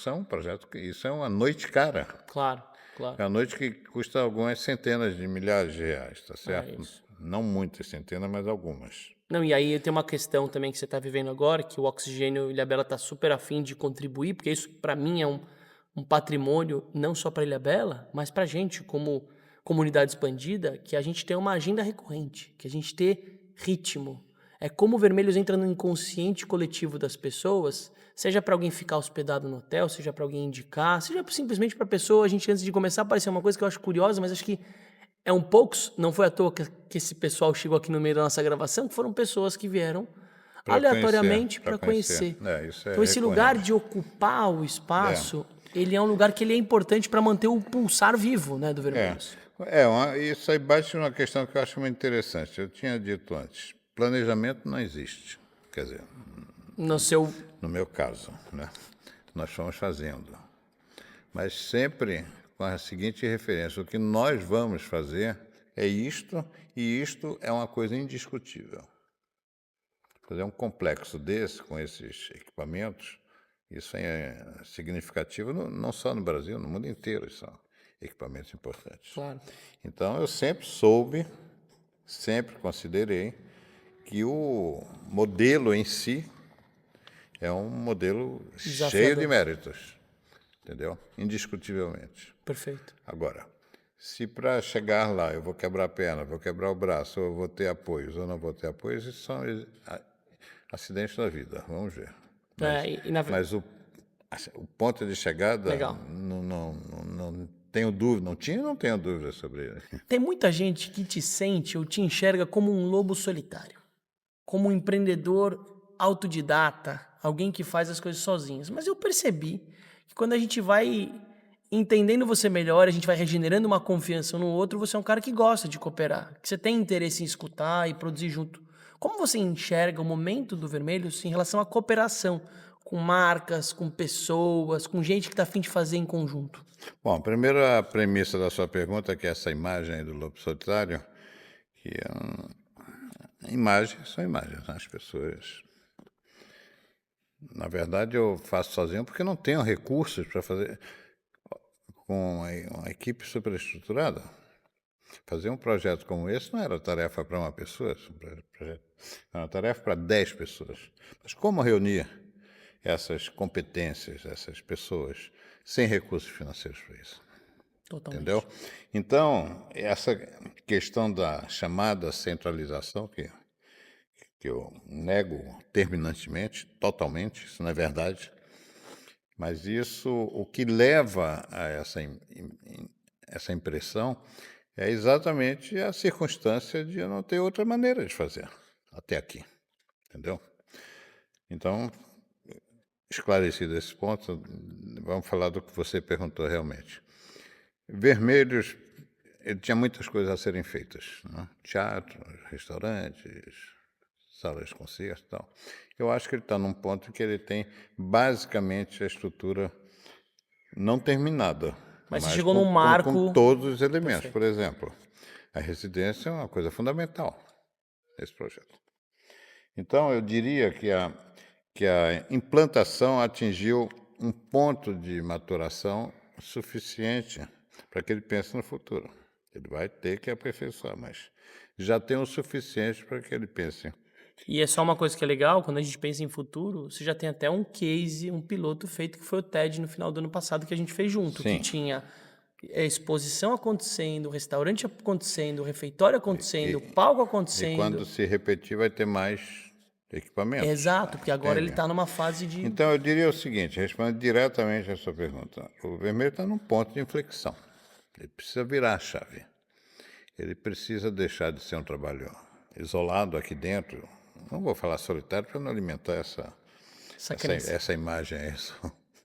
é um projeto, isso é uma noite cara. Claro, claro. É uma noite que custa algumas centenas de milhares de reais, tá certo? Isso. Não muitas centenas, mas algumas. Não, e aí tem uma questão também que você está vivendo agora, que o Oxigênio Ilhabela está super afim de contribuir, porque isso para mim é um patrimônio não só para Ilhabela, mas para a gente como comunidade expandida, que a gente tem uma agenda recorrente, que a gente ter ritmo. É como o Vermelhos entra no inconsciente coletivo das pessoas, seja para alguém ficar hospedado no hotel, seja para alguém indicar, seja simplesmente para a pessoa. A gente, antes de começar, apareceu uma coisa que eu acho curiosa, mas acho que poucos, não foi à toa que esse pessoal chegou aqui no meio da nossa gravação, que foram pessoas que vieram aleatoriamente para conhecer. Então esse lugar de ocupar o espaço, ele é um lugar que ele é importante para manter o pulsar vivo, né, do Vermelhos. Isso aí bate numa questão que eu acho muito interessante. Eu tinha dito antes, planejamento não existe. Quer dizer, no meu caso, né? Nós fomos fazendo. Mas sempre com a seguinte referência: o que nós vamos fazer é isto, e isto é uma coisa indiscutível. Fazer um complexo desse, com esses equipamentos, isso é significativo, não só no Brasil, no mundo inteiro, são equipamentos importantes. Claro. Então, eu sempre considerei que o modelo em si é um modelo cheio de méritos, entendeu? Indiscutivelmente. Perfeito. Agora, se para chegar lá eu vou quebrar a perna, vou quebrar o braço, ou eu vou ter apoios ou não vou ter apoios, isso são acidentes da vida, vamos ver. Mas o ponto de chegada, Legal. não tenho dúvida, não tenho dúvida sobre ele. Tem muita gente que te sente ou te enxerga como um lobo solitário, como um empreendedor autodidata, alguém que faz as coisas sozinhos. Mas eu percebi que quando a gente vai entendendo você melhor, a gente vai regenerando uma confiança no outro, você é um cara que gosta de cooperar, que você tem interesse em escutar e produzir junto. Como você enxerga o momento do Vermelhos em relação à cooperação com marcas, com pessoas, com gente que está a fim de fazer em conjunto? Bom, primeiro a premissa da sua pergunta, que é essa imagem aí do lobo solitário, que imagens são imagens, né? As pessoas... Na verdade, eu faço sozinho porque não tenho recursos para fazer com uma equipe superestruturada. Fazer um projeto como esse não era tarefa para uma pessoa, era uma tarefa para 10 pessoas. Mas como reunir essas competências, essas pessoas, sem recursos financeiros para isso? Totalmente. Entendeu? Então, essa questão da chamada centralização, que eu nego terminantemente, totalmente, isso não é verdade, mas isso, o que leva a essa impressão é exatamente a circunstância de eu não ter outra maneira de fazer até aqui, entendeu? Então, esclarecido esse ponto, vamos falar do que você perguntou realmente. Vermelhos, ele tinha muitas coisas a serem feitas, né? Teatro, restaurantes, salas de concerto e tal. Eu acho que ele está num ponto em que ele tem basicamente a estrutura não terminada, Mas você mas chegou com, num com- com marco. todos os elementos. Perfeito. Por exemplo, a residência é uma coisa fundamental nesse projeto. Então, eu diria que a implantação atingiu um ponto de maturação suficiente para que ele pense no futuro. Ele vai ter que aperfeiçoar, mas já tem o suficiente para que ele pense. E é só uma coisa que é legal, quando a gente pensa em futuro, você já tem até um case, um piloto feito, que foi o TED no final do ano passado, que a gente fez junto, que Sim. tinha exposição acontecendo, restaurante acontecendo, refeitório acontecendo, palco E acontecendo. quando se repetir, vai ter mais equipamentos. Exato, porque agora ele Entende? está numa fase de... Então, eu diria o seguinte, respondendo diretamente a sua pergunta. O vermelho está num ponto de inflexão. Ele precisa virar a chave. Ele precisa deixar de ser um trabalho isolado aqui dentro. Não vou falar solitário para não alimentar essa crença. essa imagem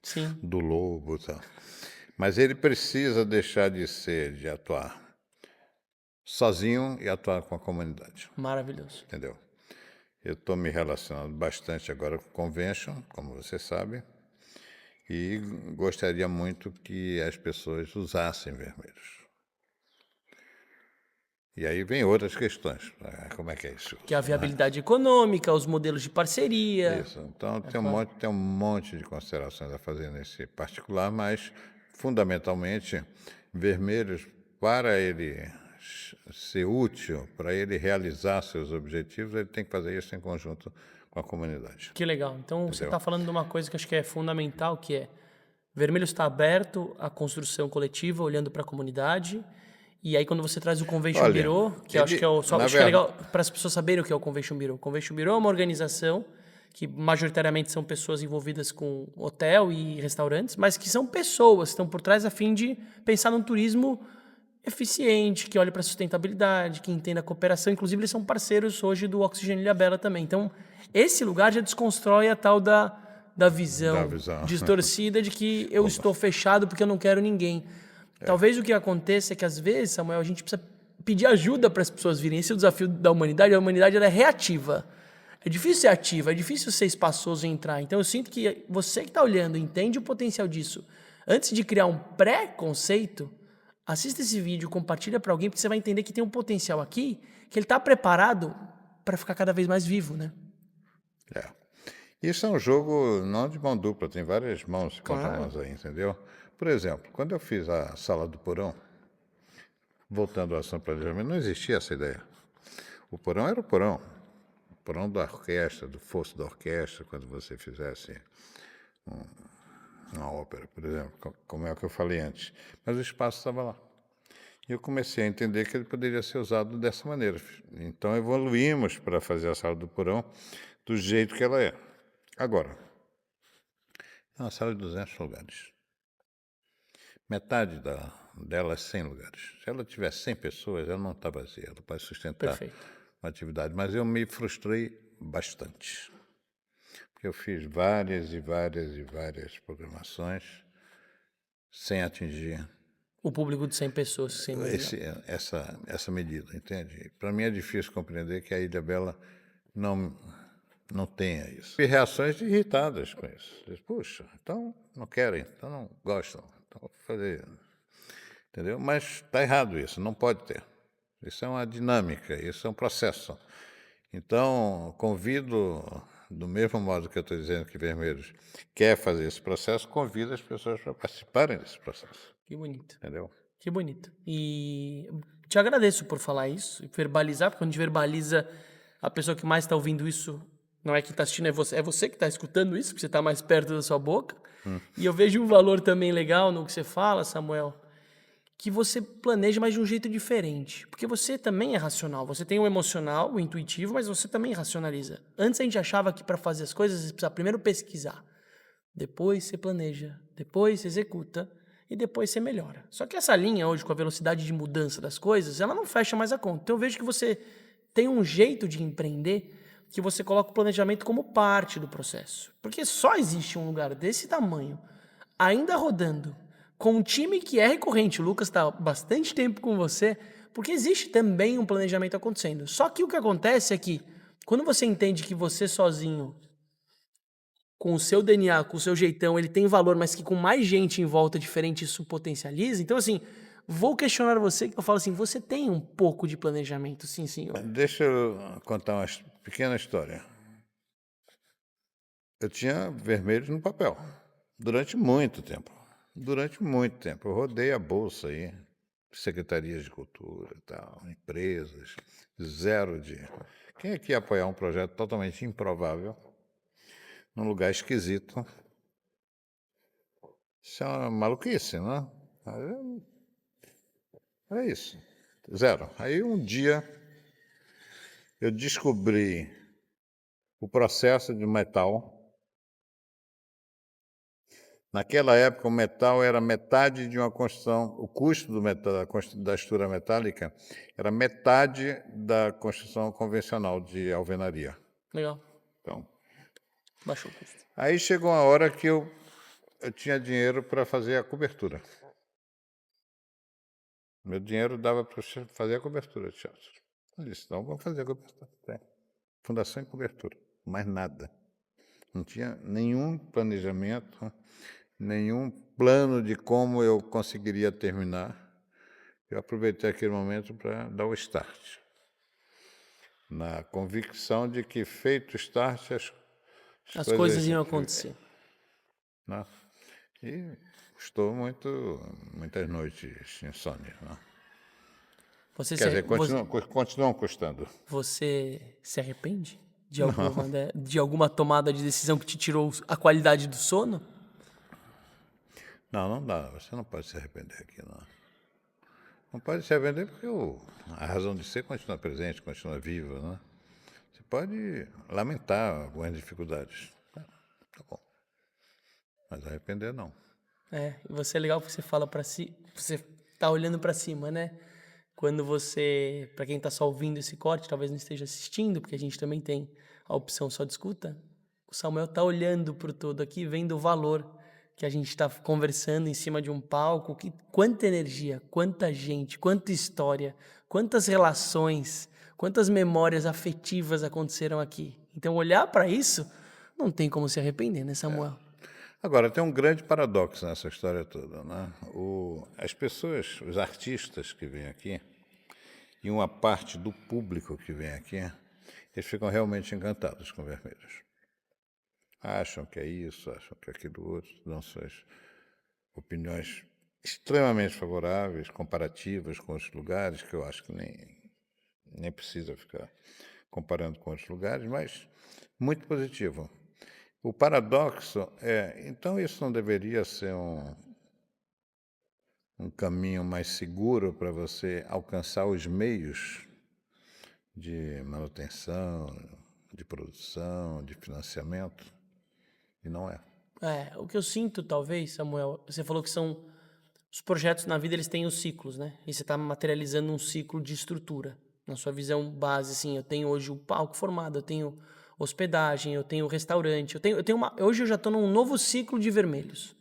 Sim, do lobo e tal. Mas ele precisa deixar de atuar sozinho e atuar com a comunidade. maravilhoso. Entendeu? Eu estou me relacionando bastante agora com o Convention, como você sabe, e gostaria muito que as pessoas usassem vermelhos. E aí vem outras questões. Como é que é isso? Que é a viabilidade econômica, os modelos de parceria. Isso. Então, tem um monte de considerações a fazer nesse particular, mas, fundamentalmente, vermelhos, para ele ser útil, para ele realizar seus objetivos, ele tem que fazer isso em conjunto com a comunidade. Que legal. Então, você Entendeu? está falando de uma coisa que acho que é fundamental, que é Vermelho está aberto à construção coletiva, olhando para a comunidade. E aí, quando você traz o Convention Olha, Bureau, que eu acho que é na acho que é legal para as pessoas saberem o que é o Convention Bureau. O Convention Bureau é uma organização que majoritariamente são pessoas envolvidas com hotel e restaurantes, mas que são pessoas que estão por trás a fim de pensar num turismo eficiente, que olhe para a sustentabilidade, que entenda a cooperação. Inclusive, eles são parceiros hoje do Oxigênio Ilhabela também. Então, esse lugar já desconstrói a tal da visão distorcida de que eu estou fechado porque eu não quero ninguém. Talvez o que aconteça é que, às vezes, Samuel, a gente precisa pedir ajuda para as pessoas virem. Esse é o desafio da humanidade. A humanidade ela é reativa. É difícil ser ativa, é difícil ser espaçoso e entrar. Então, eu sinto que você que está olhando, entende o potencial disso. Antes de criar um pré-conceito, assista esse vídeo, compartilha para alguém, porque você vai entender que tem um potencial aqui, que ele está preparado para ficar cada vez mais vivo, né? É. Isso é um jogo não de mão dupla, tem várias mãos, Claro. mãos aí, entendeu? Por exemplo, quando eu fiz a Sala do Porão, voltando ao ação planejamento, não existia essa ideia. O porão era o porão da orquestra, do fosso da orquestra, quando você fizesse uma ópera, por exemplo, como é o que eu falei antes. Mas o espaço estava lá. E eu comecei a entender que ele poderia ser usado dessa maneira. Então, evoluímos para fazer a Sala do Porão do jeito que ela é. Agora, é uma sala de 200 lugares. Metade dela é 100 lugares. Se ela tiver 100 pessoas, ela não está vazia, ela pode sustentar Perfeito. uma atividade. Mas eu me frustrei bastante. Porque eu fiz várias e várias e várias programações sem atingir O público de 100 pessoas, sem dúvida. essa medida, entende? Para mim é difícil compreender que a Ilha Bela não tenha isso. E reações irritadas com isso. Diz, puxa, então não querem, então não gostam, então vou fazer. Entendeu? Mas está errado isso, não pode ter. Isso é uma dinâmica, isso é um processo. Então, convido, do mesmo modo que eu estou dizendo que Vermelhos quer fazer esse processo, convido as pessoas para participarem desse processo. Que bonito. Entendeu? Que bonito. E te agradeço por falar isso, e verbalizar, porque quando a gente verbaliza, a pessoa que mais está ouvindo isso não é quem está assistindo, é você que está escutando isso, porque você está mais perto da sua boca. E eu vejo um valor também legal no que você fala, Samuel, que você planeja, mas de um jeito diferente. Porque você também é racional. Você tem o emocional, o intuitivo, mas você também racionaliza. Antes a gente achava que para fazer as coisas você precisa primeiro pesquisar. Depois você planeja. Depois você executa. E depois você melhora. Só que essa linha hoje, com a velocidade de mudança das coisas, ela não fecha mais a conta. Então eu vejo que você tem um jeito de empreender que você coloca o planejamento como parte do processo. Porque só existe um lugar desse tamanho, ainda rodando, com um time que é recorrente. O Lucas está há bastante tempo com você, porque existe também um planejamento acontecendo. Só que o que acontece é que, quando você entende que você sozinho, com o seu DNA, com o seu jeitão, ele tem valor, mas que com mais gente em volta diferente isso potencializa. Então, assim, vou questionar você, que eu falo assim, você tem um pouco de planejamento, sim, senhor. Deixa eu contar uma pequena história. Eu tinha vermelhos no papel durante muito tempo. Durante muito tempo. Eu rodei a bolsa aí, secretarias de cultura e tal, empresas, zero de... Quem é que ia apoiar um projeto totalmente improvável, num lugar esquisito? Isso é uma maluquice, né? É isso. Zero. Aí um dia eu descobri o processo de metal. Naquela época, o metal era metade de uma construção, o custo do metal, da estrutura metálica era metade da construção convencional de alvenaria. Legal. Então, Baixou o custo. aí chegou uma hora que eu tinha dinheiro para fazer a cobertura. Meu dinheiro dava para fazer a cobertura de teatro. Eu disse, então vamos fazer a cobertura. Fundação e cobertura, mais nada. Não tinha nenhum planejamento, nenhum plano de como eu conseguiria terminar. Eu aproveitei aquele momento para dar o start, na convicção de que, feito o start, As coisas iam acontecer. Né? E custou muitas noites de insônia. Né? Você Quer dizer, continuam custando. Você se arrepende de alguma tomada de decisão que te tirou a qualidade do sono? Não dá. Você não pode se arrepender aqui, não. Não pode se arrepender porque a razão de ser continua presente, continua viva, né? Você pode lamentar algumas dificuldades. Tá bom. Mas arrepender, não. E você é legal que você fala para si, você tá olhando para cima, né? Quando você, para quem tá só ouvindo esse corte, talvez não esteja assistindo, porque a gente também tem a opção só de escuta. O Samuel tá olhando pro todo aqui, vendo o valor que a gente está conversando em cima de um palco, quanta energia, quanta gente, quanta história, quantas relações, quantas memórias afetivas aconteceram aqui. Então, olhar para isso, não tem como se arrepender, né, Samuel? Agora, tem um grande paradoxo nessa história toda, né? As pessoas, os artistas que vêm aqui, e uma parte do público que vem aqui, eles ficam realmente encantados com Vermelhos. Acham que é isso, acham que é aquilo outro, dão suas opiniões extremamente favoráveis, comparativas com outros lugares, que eu acho que nem precisa ficar comparando com outros lugares, mas muito positivo. O paradoxo então isso não deveria ser um caminho mais seguro para você alcançar os meios de manutenção, de produção, de financiamento? E não é. O que eu sinto, talvez, Samuel, você falou que são os projetos na vida, eles têm os ciclos, né? E você está materializando um ciclo de estrutura. Na sua visão base, assim, eu tenho hoje o palco formado, eu tenho hospedagem, eu tenho restaurante, hoje eu já estou num novo ciclo de Vermelhos.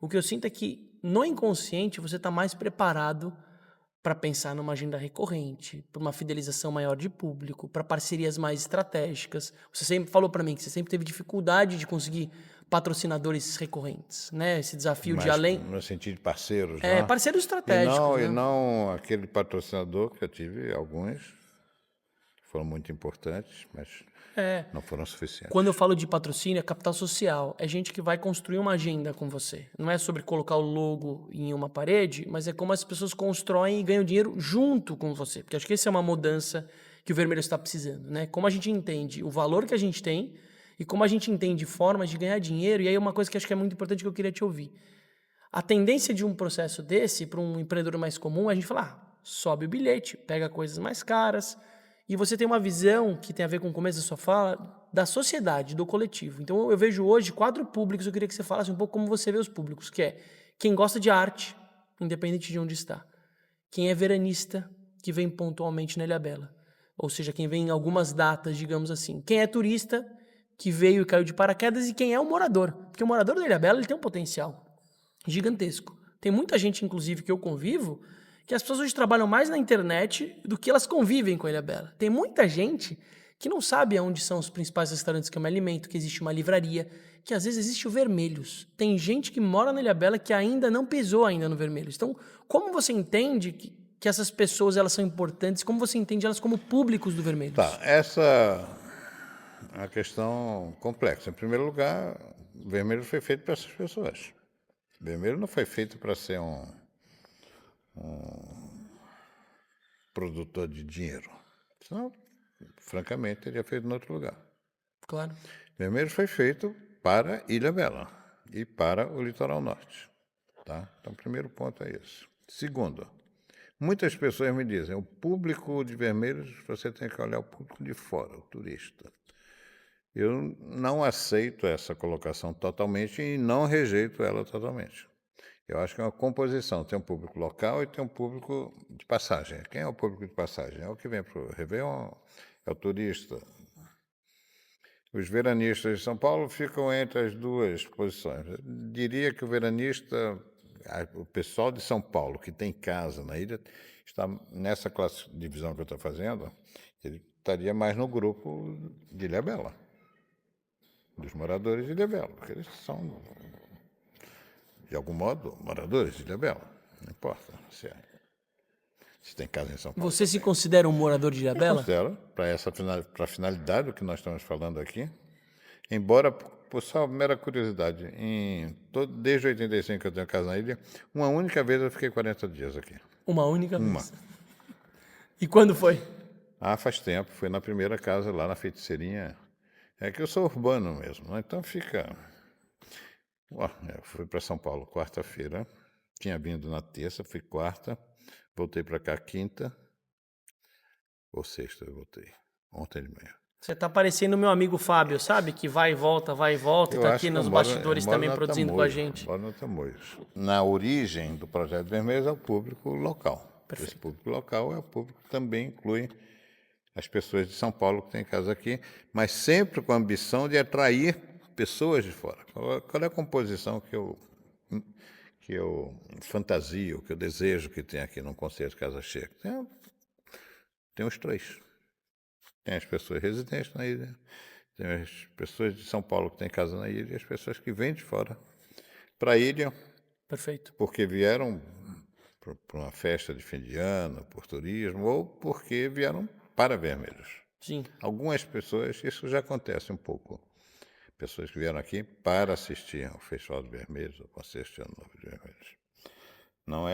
O que eu sinto é que, no inconsciente, você está mais preparado para pensar numa agenda recorrente, para uma fidelização maior de público, para parcerias mais estratégicas. Você sempre falou para mim que você sempre teve dificuldade de conseguir patrocinadores recorrentes, né? Esse desafio de além... no sentido de parceiros, né? Parceiros estratégicos, E né? não aquele patrocinador que eu tive, alguns, que foram muito importantes, mas não foram suficientes. Quando eu falo de patrocínio, é capital social. É gente que vai construir uma agenda com você. Não é sobre colocar o logo em uma parede, mas é como as pessoas constroem e ganham dinheiro junto com você. Porque acho que essa é uma mudança que o Vermelho está precisando, né? Como a gente entende o valor que a gente tem e como a gente entende formas de ganhar dinheiro. E aí uma coisa que acho que é muito importante que eu queria te ouvir. A tendência de um processo desse, para um empreendedor mais comum, é a gente falar, sobe o bilhete, pega coisas mais caras, e você tem uma visão que tem a ver com o começo da sua fala, da sociedade, do coletivo. Então eu vejo hoje 4 públicos, eu queria que você falasse um pouco como você vê os públicos, que é quem gosta de arte, independente de onde está. Quem é veranista, que vem pontualmente na Ilhabela. Ou seja, quem vem em algumas datas, digamos assim. Quem é turista, que veio e caiu de paraquedas, e quem é o morador. Porque o morador da Ilhabela ele tem um potencial gigantesco. Tem muita gente, inclusive, que eu convivo, que as pessoas hoje trabalham mais na internet do que elas convivem com a Ilhabela. Tem muita gente que não sabe onde são os principais restaurantes que eu me alimento, que existe uma livraria, que às vezes existe o Vermelhos. Tem gente que mora na Ilhabela que ainda não pisou ainda no Vermelhos. Então, como você entende que essas pessoas elas são importantes? Como você entende elas como públicos do Vermelhos? Tá, essa é uma questão complexa. Em primeiro lugar, o Vermelho foi feito para essas pessoas. O Vermelho não foi feito para ser um produtor de dinheiro. Senão, francamente, teria feito em outro lugar. Claro. O Vermelho foi feito para Ilhabela e para o litoral norte. Tá? Então, o primeiro ponto é esse. Segundo, muitas pessoas me dizem, o público de Vermelhos, você tem que olhar o público de fora, o turista. Eu não aceito essa colocação totalmente e não rejeito ela totalmente. Eu acho que é uma composição. Tem um público local e tem um público de passagem. Quem é o público de passagem? É o que vem para o Réveillon, é o turista. Os veranistas de São Paulo ficam entre as duas posições. Eu diria que o veranista, o pessoal de São Paulo que tem casa na ilha, está nessa divisão que eu estou fazendo, ele estaria mais no grupo de Ilhabela, dos moradores de Ilhabela, porque eles são, de algum modo, moradores de Ilhabela. Não importa se tem casa em São Paulo. Você se considera um morador de Ilhabela? Considero, para a finalidade do que nós estamos falando aqui, embora, por só mera curiosidade, desde 85 que eu tenho casa na ilha, uma única vez eu fiquei 40 dias aqui. Uma única vez. E quando foi? Faz tempo, foi na primeira casa lá na Feiticeirinha. É que eu sou urbano mesmo, né? Então fica... eu fui para São Paulo quarta-feira, tinha vindo na terça, fui quarta, voltei para cá quinta, ou sexta eu voltei, ontem de manhã. Você tá parecendo o meu amigo Fábio, sabe? Que vai e volta, e tá aqui nos bastidores também produzindo com a gente. Moro no Tamoios. Na origem do Projeto Vermelhos é o público local. Perfeito. Esse público local é o público que também inclui as pessoas de São Paulo que têm casa aqui, mas sempre com a ambição de atrair pessoas de fora. Qual é a composição que eu fantasio, que eu desejo que tenha aqui num concerto de Casa Cheia? Tem os três. Tem as pessoas residentes na ilha, tem as pessoas de São Paulo que têm casa na ilha e as pessoas que vêm de fora para a ilha. Perfeito. Porque vieram para uma festa de fim de ano, por turismo, ou porque vieram para Vermelhos. Sim. Algumas pessoas, isso já acontece um pouco. Pessoas que vieram aqui para assistir ao Festival de Vermelhos, ao Concerto de Ano Novo de Vermelhos. Não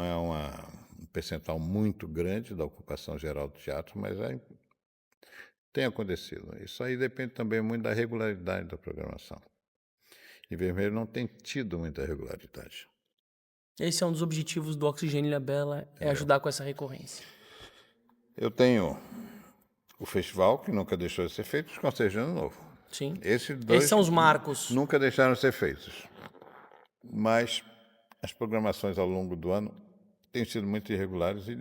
é um percentual muito grande da ocupação geral do teatro, mas tem acontecido. Isso aí depende também muito da regularidade da programação. E Vermelho não tem tido muita regularidade. Esse é um dos objetivos do Oxigênio Ilhabela, é ajudar com essa recorrência. Eu tenho o festival, que nunca deixou de ser feito, os concertos de Ano Novo. Sim. Esses são os marcos. Nunca deixaram de ser feitos. Mas as programações ao longo do ano têm sido muito irregulares e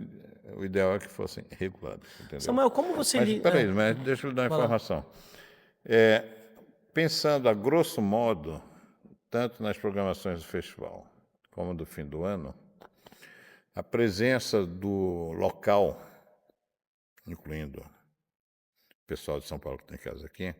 o ideal é que fossem regulares. Entendeu? Samuel, como você... Mas deixa eu lhe dar uma informação. Pensando a grosso modo, tanto nas programações do festival como do fim do ano, a presença do local, incluindo o pessoal de São Paulo que tem casa aqui,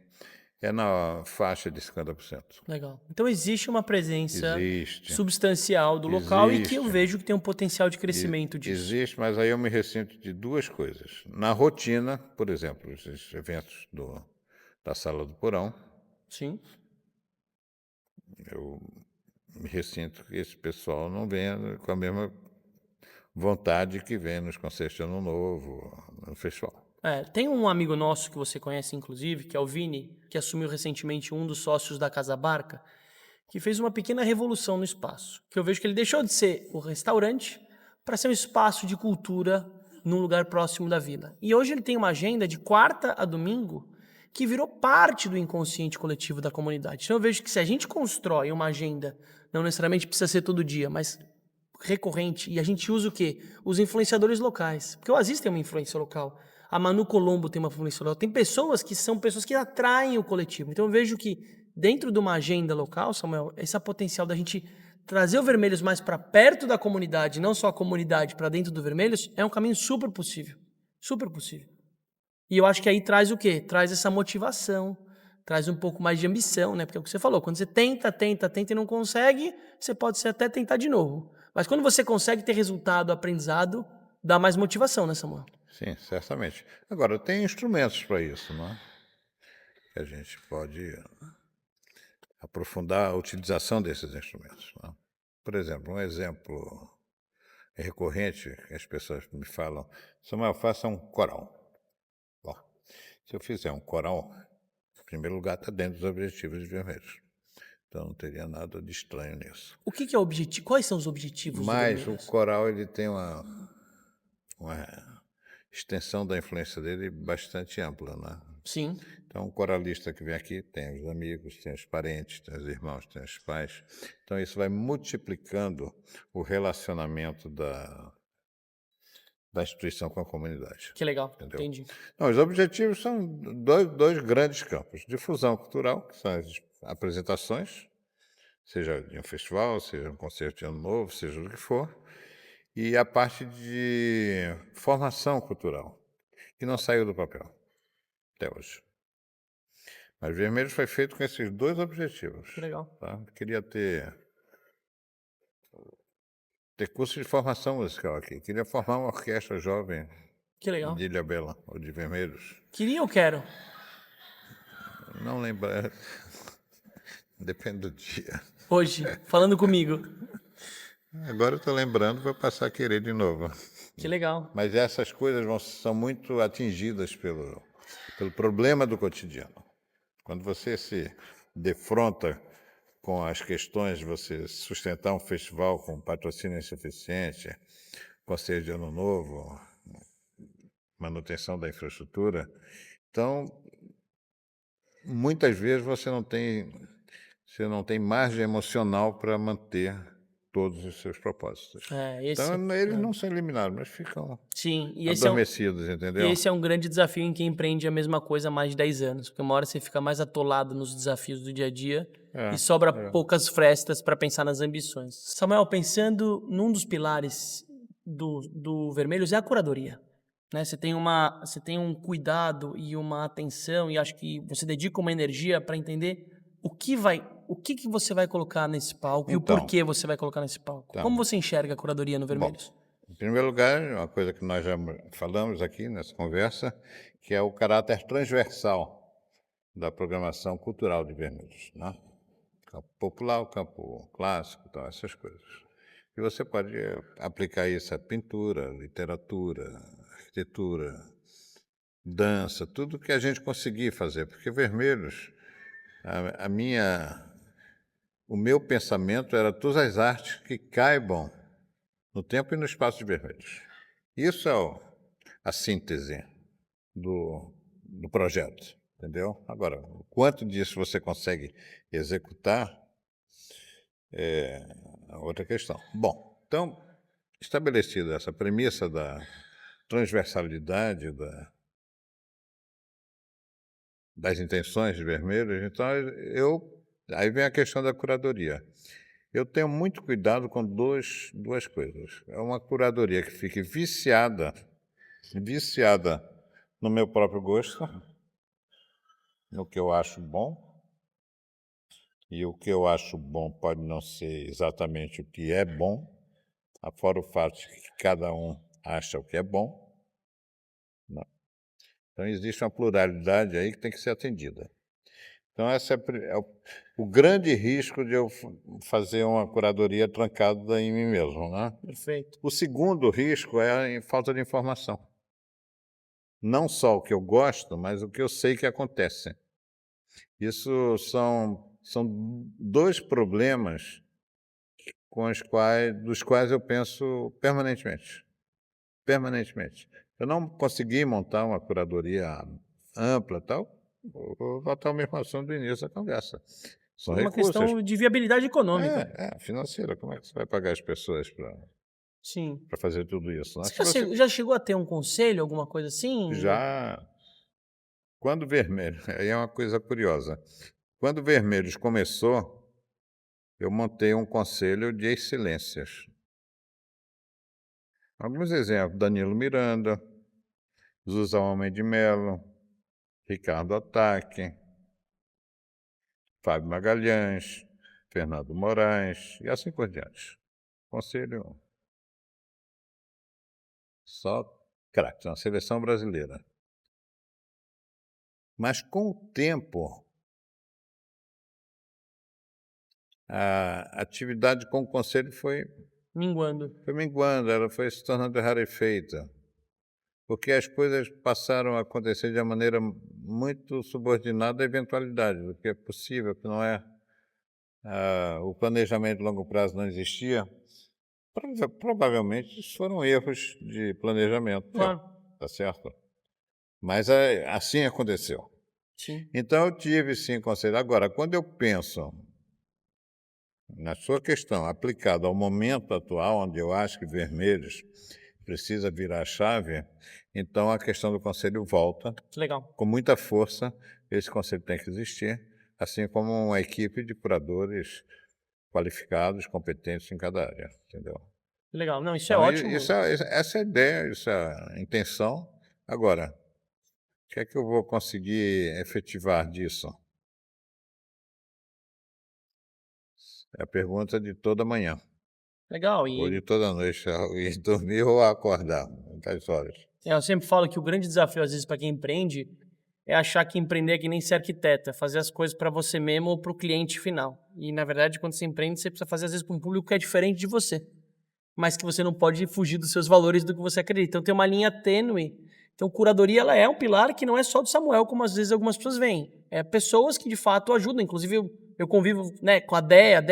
é na faixa de 50%. Legal. Então existe uma presença substancial do local e que eu vejo que tem um potencial de crescimento disso. Existe, mas aí eu me ressinto de duas coisas. Na rotina, por exemplo, os eventos da Sala do Porão. Sim. Eu me ressinto que esse pessoal não venha com a mesma vontade que vem nos concertos de Ano Novo, no festival. Tem um amigo nosso que você conhece, inclusive, que é o Vini, que assumiu recentemente um dos sócios da Casa Barca, que fez uma pequena revolução no espaço. Que eu vejo que ele deixou de ser o restaurante para ser um espaço de cultura num lugar próximo da vila. E hoje ele tem uma agenda de quarta a domingo que virou parte do inconsciente coletivo da comunidade. Então eu vejo que se a gente constrói uma agenda, não necessariamente precisa ser todo dia, mas recorrente, e a gente usa o quê? Os influenciadores locais. Porque o Aziz tem uma influência local, a Manu Colombo tem uma influência local, tem pessoas que são pessoas que atraem o coletivo. Então eu vejo que dentro de uma agenda local, Samuel, esse potencial da gente trazer o Vermelhos mais para perto da comunidade, não só a comunidade para dentro do Vermelhos, é um caminho super possível. Super possível. E eu acho que aí traz o quê? Traz essa motivação, traz um pouco mais de ambição, né? Porque é o que você falou, quando você tenta e não consegue, você pode até tentar de novo. Mas quando você consegue ter resultado, aprendizado, dá mais motivação, né, Samuel? Sim, certamente. Agora, tem instrumentos para isso, não é? Que a gente pode aprofundar a utilização desses instrumentos. Não é? Por exemplo, um exemplo recorrente que as pessoas me falam, Samuel, faça um coral. Bom, se eu fizer um coral, em primeiro lugar está dentro dos objetivos de Vermelhos. Então não teria nada de estranho nisso. O que é o objetivo? Quais são os objetivos do Mas o Vermelhos? coral ele tem uma extensão da influência dele bastante ampla, né? Sim. Então, o coralista que vem aqui tem os amigos, tem os parentes, tem os irmãos, tem os pais. Então, isso vai multiplicando o relacionamento da instituição com a comunidade. Que legal, Entendeu? entendi. Não, os objetivos são dois grandes campos. Difusão cultural, que são as apresentações, seja de um festival, seja um concerto de ano novo, seja o que for. E a parte de formação cultural, que não saiu do papel até hoje. Mas Vermelhos foi feito com esses dois objetivos. Que legal. Tá? Queria ter curso de formação musical aqui. Queria formar uma orquestra jovem Que legal. de Ilhabela, ou de Vermelhos. Queria ou quero? Não lembro. Depende do dia. Hoje, falando comigo. Agora eu estou lembrando, vou passar a querer de novo. Que legal. Mas essas coisas são muito atingidas pelo problema do cotidiano. Quando você se defronta com as questões de você sustentar um festival com patrocínio insuficiente, conselho de ano novo, manutenção da infraestrutura, então muitas vezes você não tem margem emocional para manter todos os seus propósitos. Então eles não são eliminados, mas ficam adormecidos, entendeu? E esse é um grande desafio em quem empreende a mesma coisa há mais de 10 anos, porque uma hora você fica mais atolado nos desafios do dia a dia e sobra poucas frestas para pensar nas ambições. Samuel, pensando num dos pilares do Vermelhos é a curadoria. Né? Você tem um cuidado e uma atenção e acho que você dedica uma energia para entender o que você vai colocar nesse palco e o porquê você vai colocar nesse palco. Como você enxerga a curadoria no Vermelhos? Bom, em primeiro lugar, uma coisa que nós já falamos aqui nessa conversa, que é o caráter transversal da programação cultural de Vermelhos. Né? Campo popular, campo clássico, então, essas coisas. E você pode aplicar isso a pintura, literatura, arquitetura, dança, tudo que a gente conseguir fazer, porque Vermelhos, o meu pensamento era todas as artes que caibam no tempo e no espaço de Vermelhos. Isso é a síntese do projeto, entendeu? Agora, o quanto disso você consegue executar é outra questão. Bom, então, estabelecida essa premissa da transversalidade das intenções de Vermelhos, então aí vem a questão da curadoria. Eu tenho muito cuidado com duas coisas. É uma curadoria que fique viciada no meu próprio gosto, no que eu acho bom, e o que eu acho bom pode não ser exatamente o que é bom, fora o fato de que cada um acha o que é bom. Não. Então, existe uma pluralidade aí que tem que ser atendida. Então, esse é o grande risco de eu fazer uma curadoria trancada em mim mesmo. Né? Perfeito. O segundo risco é a falta de informação. Não só o que eu gosto, mas o que eu sei que acontece. Isso são são 2 problemas dos quais eu penso permanentemente, permanentemente. Eu não consegui montar uma curadoria ampla, tal, vou voltar ao mesmo assunto do início da conversa. São Uma recursos. questão de viabilidade econômica. Financeira. Como é que você vai pagar as pessoas para Sim. fazer tudo isso, né? Você Se você já chegou a ter um conselho, alguma coisa assim? já quando o Vermelhos aí é uma coisa curiosa. Quando o Vermelhos começou, eu montei um conselho de excelências. Alguns exemplos: Danilo Miranda, Zusa Homem de Mello, Ricardo Ataque, Fábio Magalhães, Fernando Moraes e assim por diante. Conselho só craques, uma seleção brasileira. Mas com o tempo, a atividade com o conselho foi Minguando. minguando, ela foi se tornando rarefeita, porque as coisas passaram a acontecer de uma maneira muito subordinada à eventualidade, do que é possível, que não é. O planejamento de longo prazo não existia. Provavelmente isso foram erros de planejamento meu, Claro. tá certo? Mas assim aconteceu. Sim. Então eu tive sim conselho. Agora, quando eu penso na sua questão, aplicado ao momento atual, onde eu acho que Vermelhos precisa virar a chave, então a questão do conselho volta Que legal. com muita força. Esse conselho tem que existir, assim como uma equipe de curadores qualificados, competentes em cada área, entendeu? Que legal. Não, isso é Então, ótimo. essa é a ideia, essa é a intenção. Agora, o que é que eu vou conseguir efetivar disso? É a pergunta de toda manhã, Legal. ou de toda noite, ao ir dormir ou acordar, muitas horas. Eu sempre falo que o grande desafio, às vezes, para quem empreende, é achar que empreender é que nem ser arquiteto, é fazer as coisas para você mesmo ou para o cliente final. E, na verdade, quando você empreende, você precisa fazer, às vezes, para um público que é diferente de você, mas que você não pode fugir dos seus valores, do que você acredita. Então, tem uma linha tênue. Então, curadoria, ela é um pilar que não é só do Samuel, como às vezes algumas pessoas veem. É pessoas que, de fato, ajudam. Inclusive, eu convivo, né, com a Déia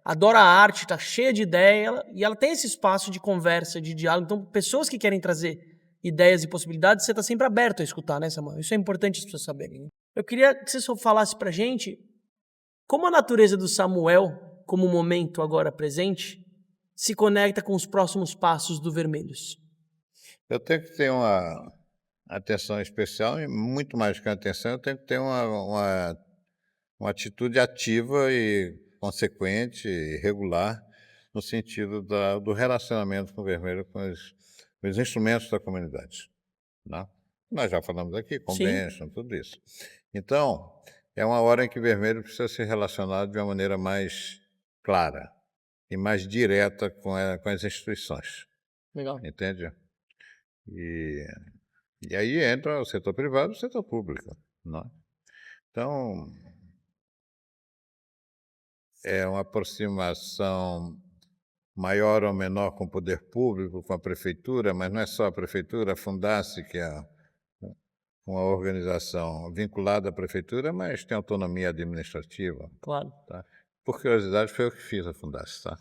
adora a arte, está cheia de ideia, e ela tem esse espaço de conversa, de diálogo. Então, pessoas que querem trazer ideias e possibilidades, você está sempre aberto a escutar, né, Samuel? Isso é importante as pessoas saberem. Eu queria que você só falasse pra gente como a natureza do Samuel, como momento agora presente, se conecta com os próximos passos do Vermelhos. Eu tenho que ter uma atenção especial, e muito mais que uma atenção, eu tenho que ter uma atitude ativa e consequente e regular, no sentido do relacionamento com o Vermelho, com os instrumentos da comunidade, né? Nós já falamos aqui, Sim, convention, tudo isso. Então, é uma hora em que o Vermelho precisa se relacionar de uma maneira mais clara e mais direta com as instituições, legal. entende? E, e aí entra o setor privado e o setor público, né? Então, é uma aproximação maior ou menor com o poder público, com a prefeitura, mas não é só a prefeitura, a Fundace, que é uma organização vinculada à prefeitura, mas tem autonomia administrativa, Claro. tá? Por curiosidade, foi eu que fiz a Fundace, tá?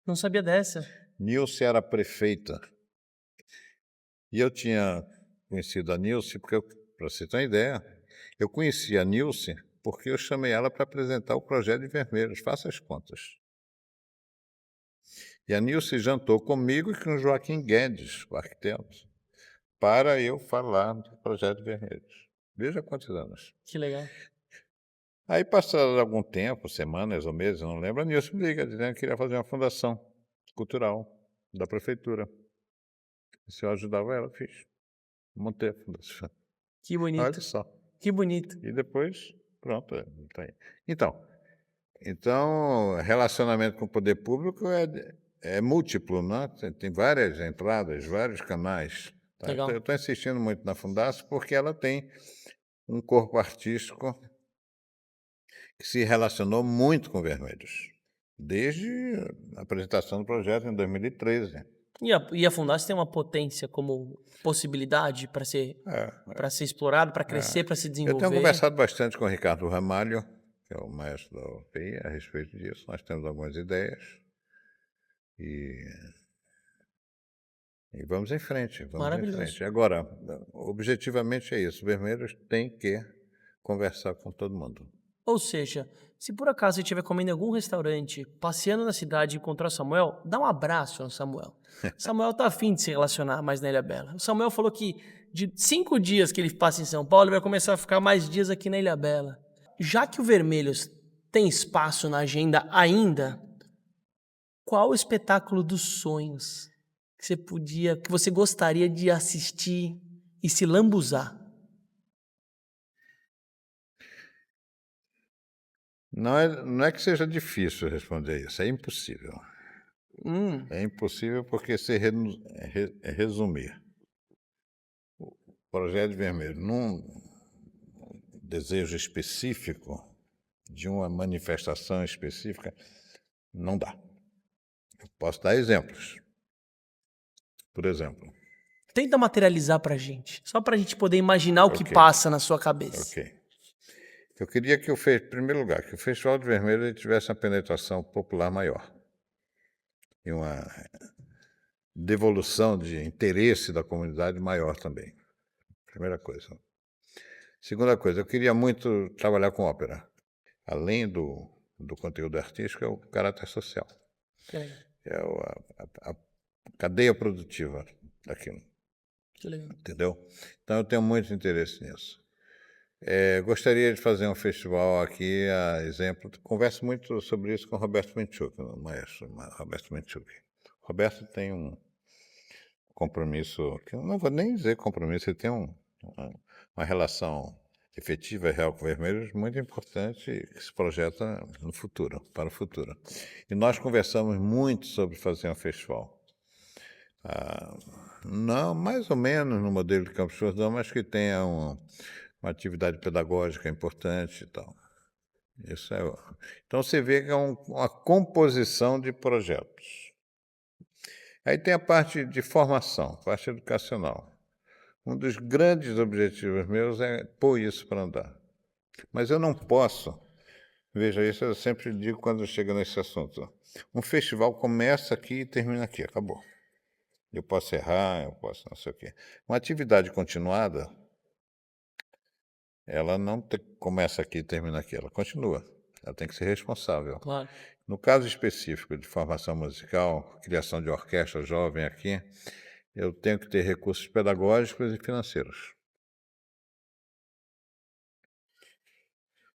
Não sabia dessa. Nilce era prefeita. E eu tinha conhecido a Nilce, porque, para você ter uma ideia, eu conheci a Nilce porque eu chamei ela para apresentar o projeto de Vermelhos, faça as contas. E a Nilce jantou comigo e com o Joaquim Guedes, o arquiteto, para eu falar do projeto de Vermelhos. Veja quantos anos. Que legal. Aí, passado algum tempo, semanas ou meses, eu não lembro, a Nilce me liga dizendo que queria fazer uma fundação cultural da prefeitura. E se eu ajudava ela, eu fiz. Montei a fundação. Que bonito. Olha só. Que bonito. E depois, pronto, tá aí. Então, relacionamento com o poder público é múltiplo, né? Tem várias entradas, vários canais. Tá? Legal. Eu estou insistindo muito na Fundação porque ela tem um corpo artístico que se relacionou muito com Vermelhos, desde a apresentação do projeto em 2013. E a Fundação tem uma potência como possibilidade para ser explorado, para crescer, para se Eu tenho desenvolver. conversado bastante com o Ricardo Ramalho, que é o maestro da UPI, a respeito disso. Nós temos algumas ideias e vamos em frente, vamos em Maravilhoso. frente. Agora, objetivamente é isso, Vermelhos tem que conversar com todo mundo. Ou seja, se por acaso você estiver comendo em algum restaurante, passeando na cidade e encontrar o Samuel, dá um abraço no Samuel. O Samuel tá afim de se relacionar mais na Ilha Bela. O Samuel falou que de 5 dias que ele passa em São Paulo, ele vai começar a ficar mais dias aqui na Ilha Bela. Já que o Vermelhos tem espaço na agenda ainda, qual o espetáculo dos sonhos que você gostaria de assistir e se lambuzar? Não é que seja difícil responder isso, é impossível. Hum, É impossível porque se resumir o projeto vermelho num desejo específico, de uma manifestação específica, não dá. Eu posso dar exemplos. Por exemplo, Tenta materializar pra gente, só pra gente poder imaginar o que Ok. passa na sua cabeça. ok. Eu queria que em primeiro lugar, que o Festival de Vermelho ele tivesse uma penetração popular maior e uma devolução de interesse da comunidade maior também. Primeira coisa. Segunda coisa, eu queria muito trabalhar com ópera. Além do conteúdo artístico, é o caráter social. Que legal, É a cadeia produtiva daquilo, que legal. entendeu? Então eu tenho muito interesse nisso. Gostaria de fazer um festival aqui, a exemplo, converso muito sobre isso com o Roberto Menchuk, o maestro Roberto Menchuk. Roberto tem um compromisso, que eu não vou nem dizer compromisso, ele tem uma relação efetiva e real com Vermelhos muito importante que se projeta no futuro, para o futuro. E nós conversamos muito sobre fazer um festival. Não, mais ou menos no modelo de Campos do Jordão, mas que tenha uma atividade pedagógica importante e tal. Isso é. Então você vê que é uma composição de projetos. Aí tem a parte de formação, parte educacional. Um dos grandes objetivos meus é pôr isso para andar. Mas eu não posso, veja, isso eu sempre digo quando chega nesse assunto. Um festival começa aqui e termina aqui, acabou. Eu posso errar, eu posso não sei o quê. Uma atividade continuada, ela não começa aqui e termina aqui, ela continua. Ela tem que ser responsável. Claro. No caso específico de formação musical, criação de orquestra jovem aqui, eu tenho que ter recursos pedagógicos e financeiros.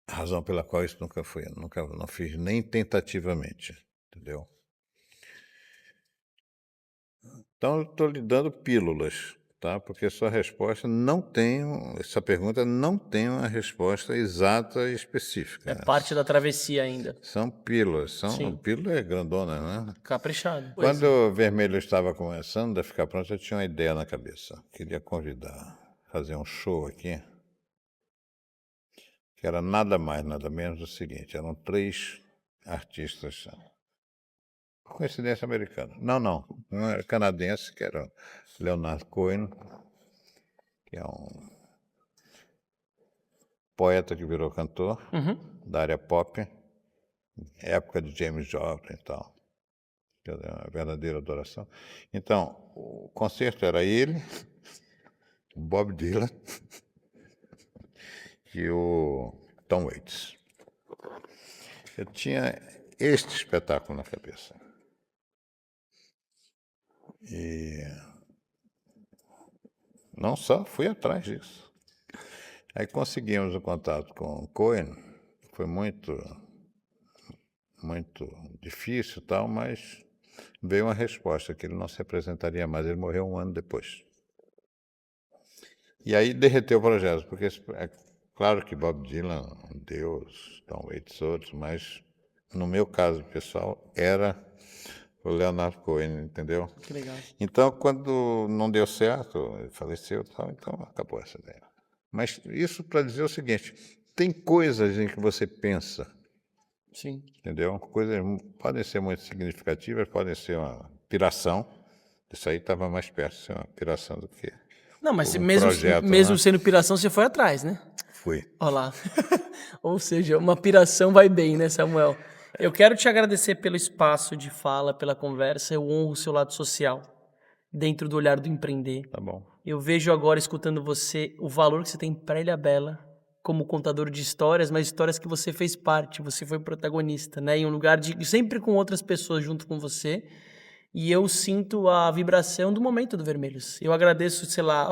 A razão pela qual isso nunca não fiz nem tentativamente, entendeu? Então eu estou lhe dando pílulas, tá? Porque essa pergunta não tem uma resposta exata e específica. É parte da travessia ainda. São pílulas, Sim. pílula é grandona, né? Caprichado. Quando o Vermelho estava começando a ficar pronto, eu tinha uma ideia na cabeça. Queria convidar, fazer um show aqui, que era nada mais, nada menos o seguinte, eram 3 artistas, coincidência americana. Não era canadense, que era Leonard Cohen, que é um poeta que virou cantor, da área pop, época de James Joplin e tal. Que é uma verdadeira adoração. Então, o concerto era ele, o Bob Dylan e o Tom Waits. Eu tinha este espetáculo na cabeça. E não só fui atrás disso. Aí conseguimos o contato com o Cohen, foi muito difícil e tal, mas veio uma resposta que ele não se apresentaria mais, ele morreu 1 ano depois. E aí derreteu o projeto, porque é claro que Bob Dylan, um deus, Tom Waits outros, mas no meu caso pessoal era o Leonard Cohen, entendeu? Que legal. Então, quando não deu certo, ele faleceu e tal, então acabou essa ideia. Mas isso para dizer o seguinte, tem coisas em que você pensa, Sim. entendeu? Coisas podem ser muito significativas, podem ser uma piração. Isso aí estava mais perto de ser uma piração do que Não, mas um mesmo, projeto, mesmo né? sendo piração, você foi atrás, né? Fui. Olha lá. Ou seja, uma piração vai bem, né, Samuel? Eu quero te agradecer pelo espaço de fala, pela conversa. Eu honro o seu lado social dentro do olhar do empreender. Tá bom. Eu vejo agora, escutando você, o valor que você tem para Ilhabela como contador de histórias, mas histórias que você fez parte, você foi protagonista, né? Em um lugar de sempre com outras pessoas junto com você. E eu sinto a vibração do momento do Vermelhos. Eu agradeço, sei lá,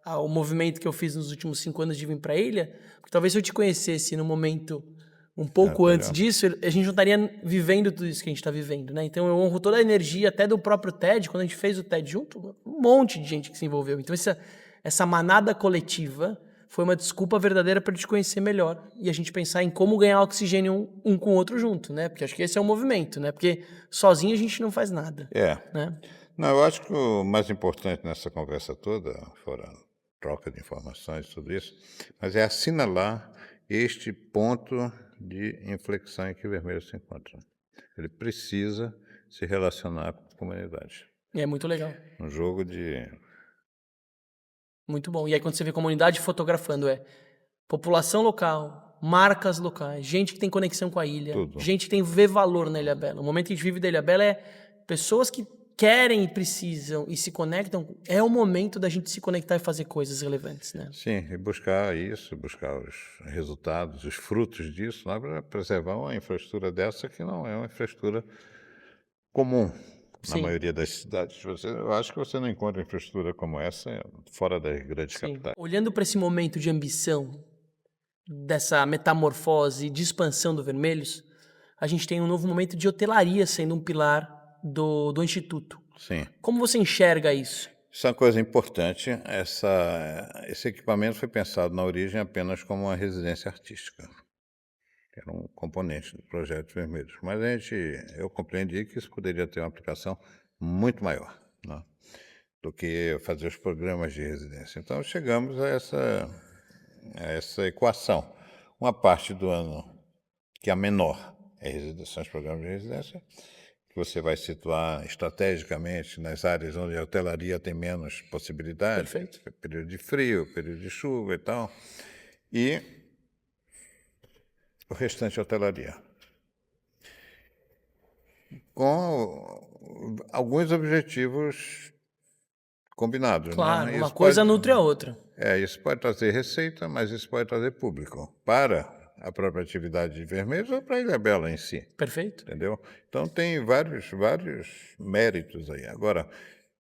ao movimento que eu fiz nos últimos 5 anos de vir para a ilha, porque talvez se eu te conhecesse no momento um pouco tá antes legal. disso, a gente não estaria vivendo tudo isso que a gente está vivendo, né? Então eu honro toda a energia, até do próprio TED, quando a gente fez o TED junto, um monte de gente que se envolveu. Então essa manada coletiva foi uma desculpa verdadeira para te conhecer melhor e a gente pensar em como ganhar oxigênio um com o outro junto, né? Porque acho que esse é o movimento, né? Porque sozinho a gente não faz nada, né? Não, eu acho que o mais importante nessa conversa toda, fora a troca de informações e tudo isso, mas é assinalar este ponto de inflexão em que o Vermelho se encontra. Ele precisa se relacionar com a comunidade. E é muito legal. Um jogo de... Muito bom. E aí quando você vê comunidade fotografando, população local, marcas locais, gente que tem conexão com a ilha, Tudo. gente que vê valor na Ilhabela. O momento que a gente vive da Ilhabela é pessoas que querem e precisam e se conectam. É o momento da gente se conectar e fazer coisas relevantes, né? Sim, e buscar isso, buscar os resultados, os frutos disso, lá para preservar uma infraestrutura dessa que não é uma infraestrutura comum. Na Sim. maioria das cidades. Eu acho que você não encontra infraestrutura como essa fora das grandes Sim. capitais. Olhando para esse momento de ambição, dessa metamorfose, de expansão do Vermelhos, a gente tem um novo momento de hotelaria sendo um pilar do Instituto. Sim. Como você enxerga isso? Isso é uma coisa importante. Esse equipamento foi pensado na origem apenas como uma residência artística. Era um componente do projeto Vermelhos. Mas eu compreendi que isso poderia ter uma aplicação muito maior, né, do que fazer os programas de residência. Então chegamos a essa equação. Uma parte do ano, que é a menor, são os programas de residência, que você vai situar estrategicamente nas áreas onde a hotelaria tem menos possibilidade. Perfeito. Período de frio, período de chuva e tal. E o restante é hotelaria. Com alguns objetivos combinados. Claro, né? uma coisa nutre a outra. Isso pode trazer receita, mas isso pode trazer público para a própria atividade de Vermelhos ou para a Ilhabela em si. Perfeito. Entendeu? Então tem vários méritos aí. Agora,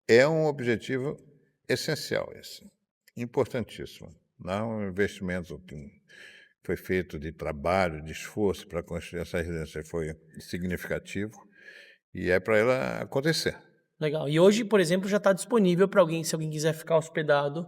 é um objetivo essencial esse, importantíssimo. Não um investimento que foi feito de trabalho, de esforço para construir essa residência, foi significativo e é para ela acontecer. Legal. E hoje, por exemplo, já está disponível para alguém, se alguém quiser ficar hospedado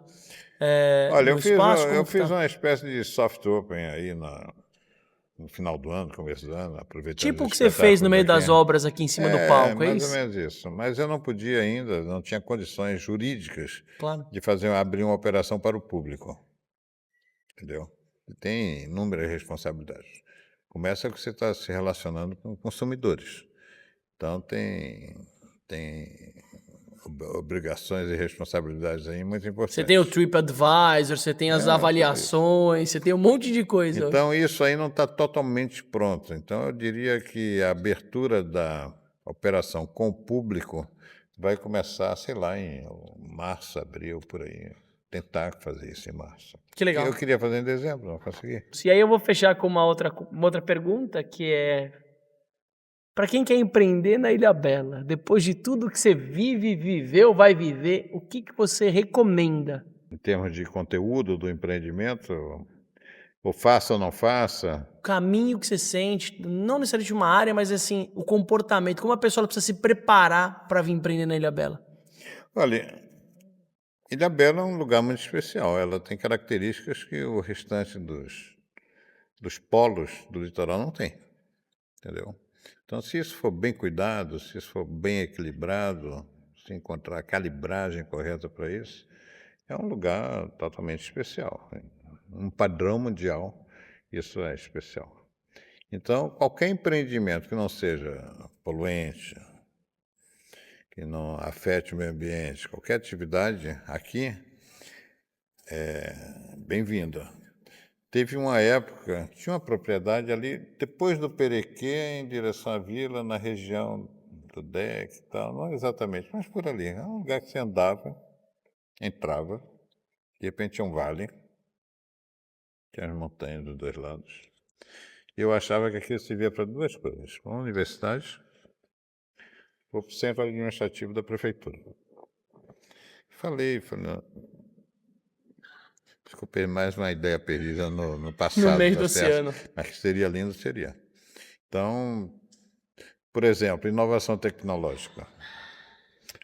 Olha, no espaço. eu fiz tá? uma espécie de soft open aí no final do ano, começo do ano, aproveitando Tipo o os que você fez no meio das espetáculos obras aqui em cima do palco, é mais ou isso? menos isso. Mas eu não podia ainda, não tinha condições jurídicas Claro. de abrir uma operação para o público. Entendeu? E tem inúmeras responsabilidades. Começa que você está se relacionando com consumidores. Então tem obrigações e responsabilidades aí muito importantes. Você tem o TripAdvisor, você tem as avaliações, você tem um monte de coisa. Então, isso aí não está totalmente pronto. Então, eu diria que a abertura da operação com o público vai começar, sei lá, em março, abril, por aí. Tentar fazer isso em março. Que legal. Eu queria fazer em dezembro, não consegui. E aí eu vou fechar com uma outra pergunta, que é... Para quem quer empreender na Ilhabela, depois de tudo que você viveu, vai viver, o que você recomenda? Em termos de conteúdo do empreendimento, ou faça ou não faça. O caminho que você sente, não necessariamente uma área, mas assim, o comportamento, como a pessoa precisa se preparar para vir empreender na Ilhabela? Olha, Ilhabela é um lugar muito especial. Ela tem características que o restante dos polos do litoral não tem. Entendeu? Então, se isso for bem cuidado, se isso for bem equilibrado, se encontrar a calibragem correta para isso, é um lugar totalmente especial. Um padrão mundial, isso é especial. Então, qualquer empreendimento que não seja poluente, que não afete o meio ambiente, qualquer atividade aqui, bem-vinda. Teve uma época, tinha uma propriedade ali, depois do Perequê, em direção à vila, na região do DEC e tal, não exatamente, mas por ali. É um lugar que você andava, entrava, de repente tinha um vale, tinha as montanhas dos dois lados. Eu achava que aquilo servia para duas coisas: para uma universidade ou para o centro administrativo da prefeitura. Falei, não. Desculpei, mais uma ideia perdida no passado. No meio do tá certo? oceano. Mas que seria lindo, seria. Então, por exemplo, inovação tecnológica.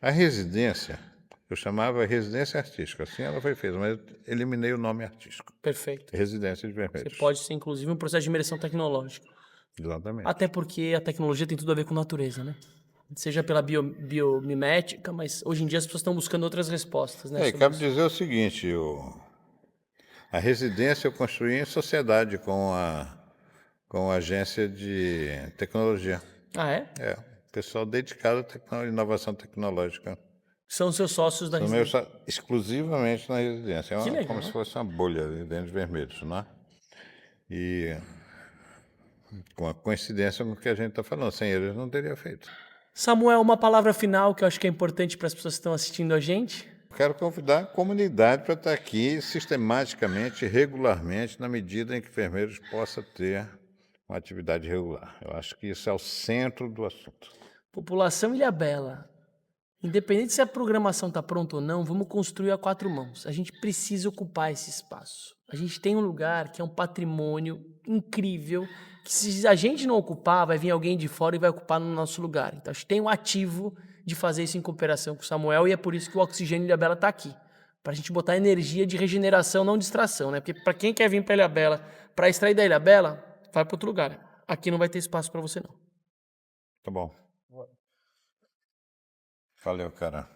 A residência, eu chamava residência artística, assim ela foi feita, mas eu eliminei o nome artístico. Perfeito. Residência de Você Vermelhos. pode ser, inclusive, um processo de imersão tecnológica. Exatamente. Até porque a tecnologia tem tudo a ver com natureza, né? Seja pela biomimética, mas hoje em dia as pessoas estão buscando outras respostas, né? E sobre cabe isso. dizer o seguinte, a residência eu construí em sociedade com a agência de tecnologia. Ah, é? Pessoal dedicado à inovação tecnológica. São seus sócios da São meus residência. exclusivamente na residência. É Que legal. como se fosse uma bolha ali dentro de Vermelhos, né? E com a coincidência com o que a gente está falando, sem eles não teria feito. Samuel, uma palavra final que eu acho que é importante para as pessoas que estão assistindo a gente. Quero convidar a comunidade para estar aqui sistematicamente, regularmente, na medida em que Vermelhos possa ter uma atividade regular. Eu acho que isso é o centro do assunto. População Ilhabela. Independente se a programação está pronta ou não, vamos construir a quatro mãos. A gente precisa ocupar esse espaço. A gente tem um lugar que é um patrimônio incrível, que se a gente não ocupar, vai vir alguém de fora e vai ocupar no nosso lugar. Então a gente tem um ativo de fazer isso em cooperação com o Samuel, e é por isso que o Oxigênio Ilhabela está aqui. Para a gente botar energia de regeneração, não distração, né? Porque para quem quer vir para Ilhabela, para extrair da Ilhabela, vai para outro lugar. Aqui não vai ter espaço para você, não. Tá bom. Valeu, cara.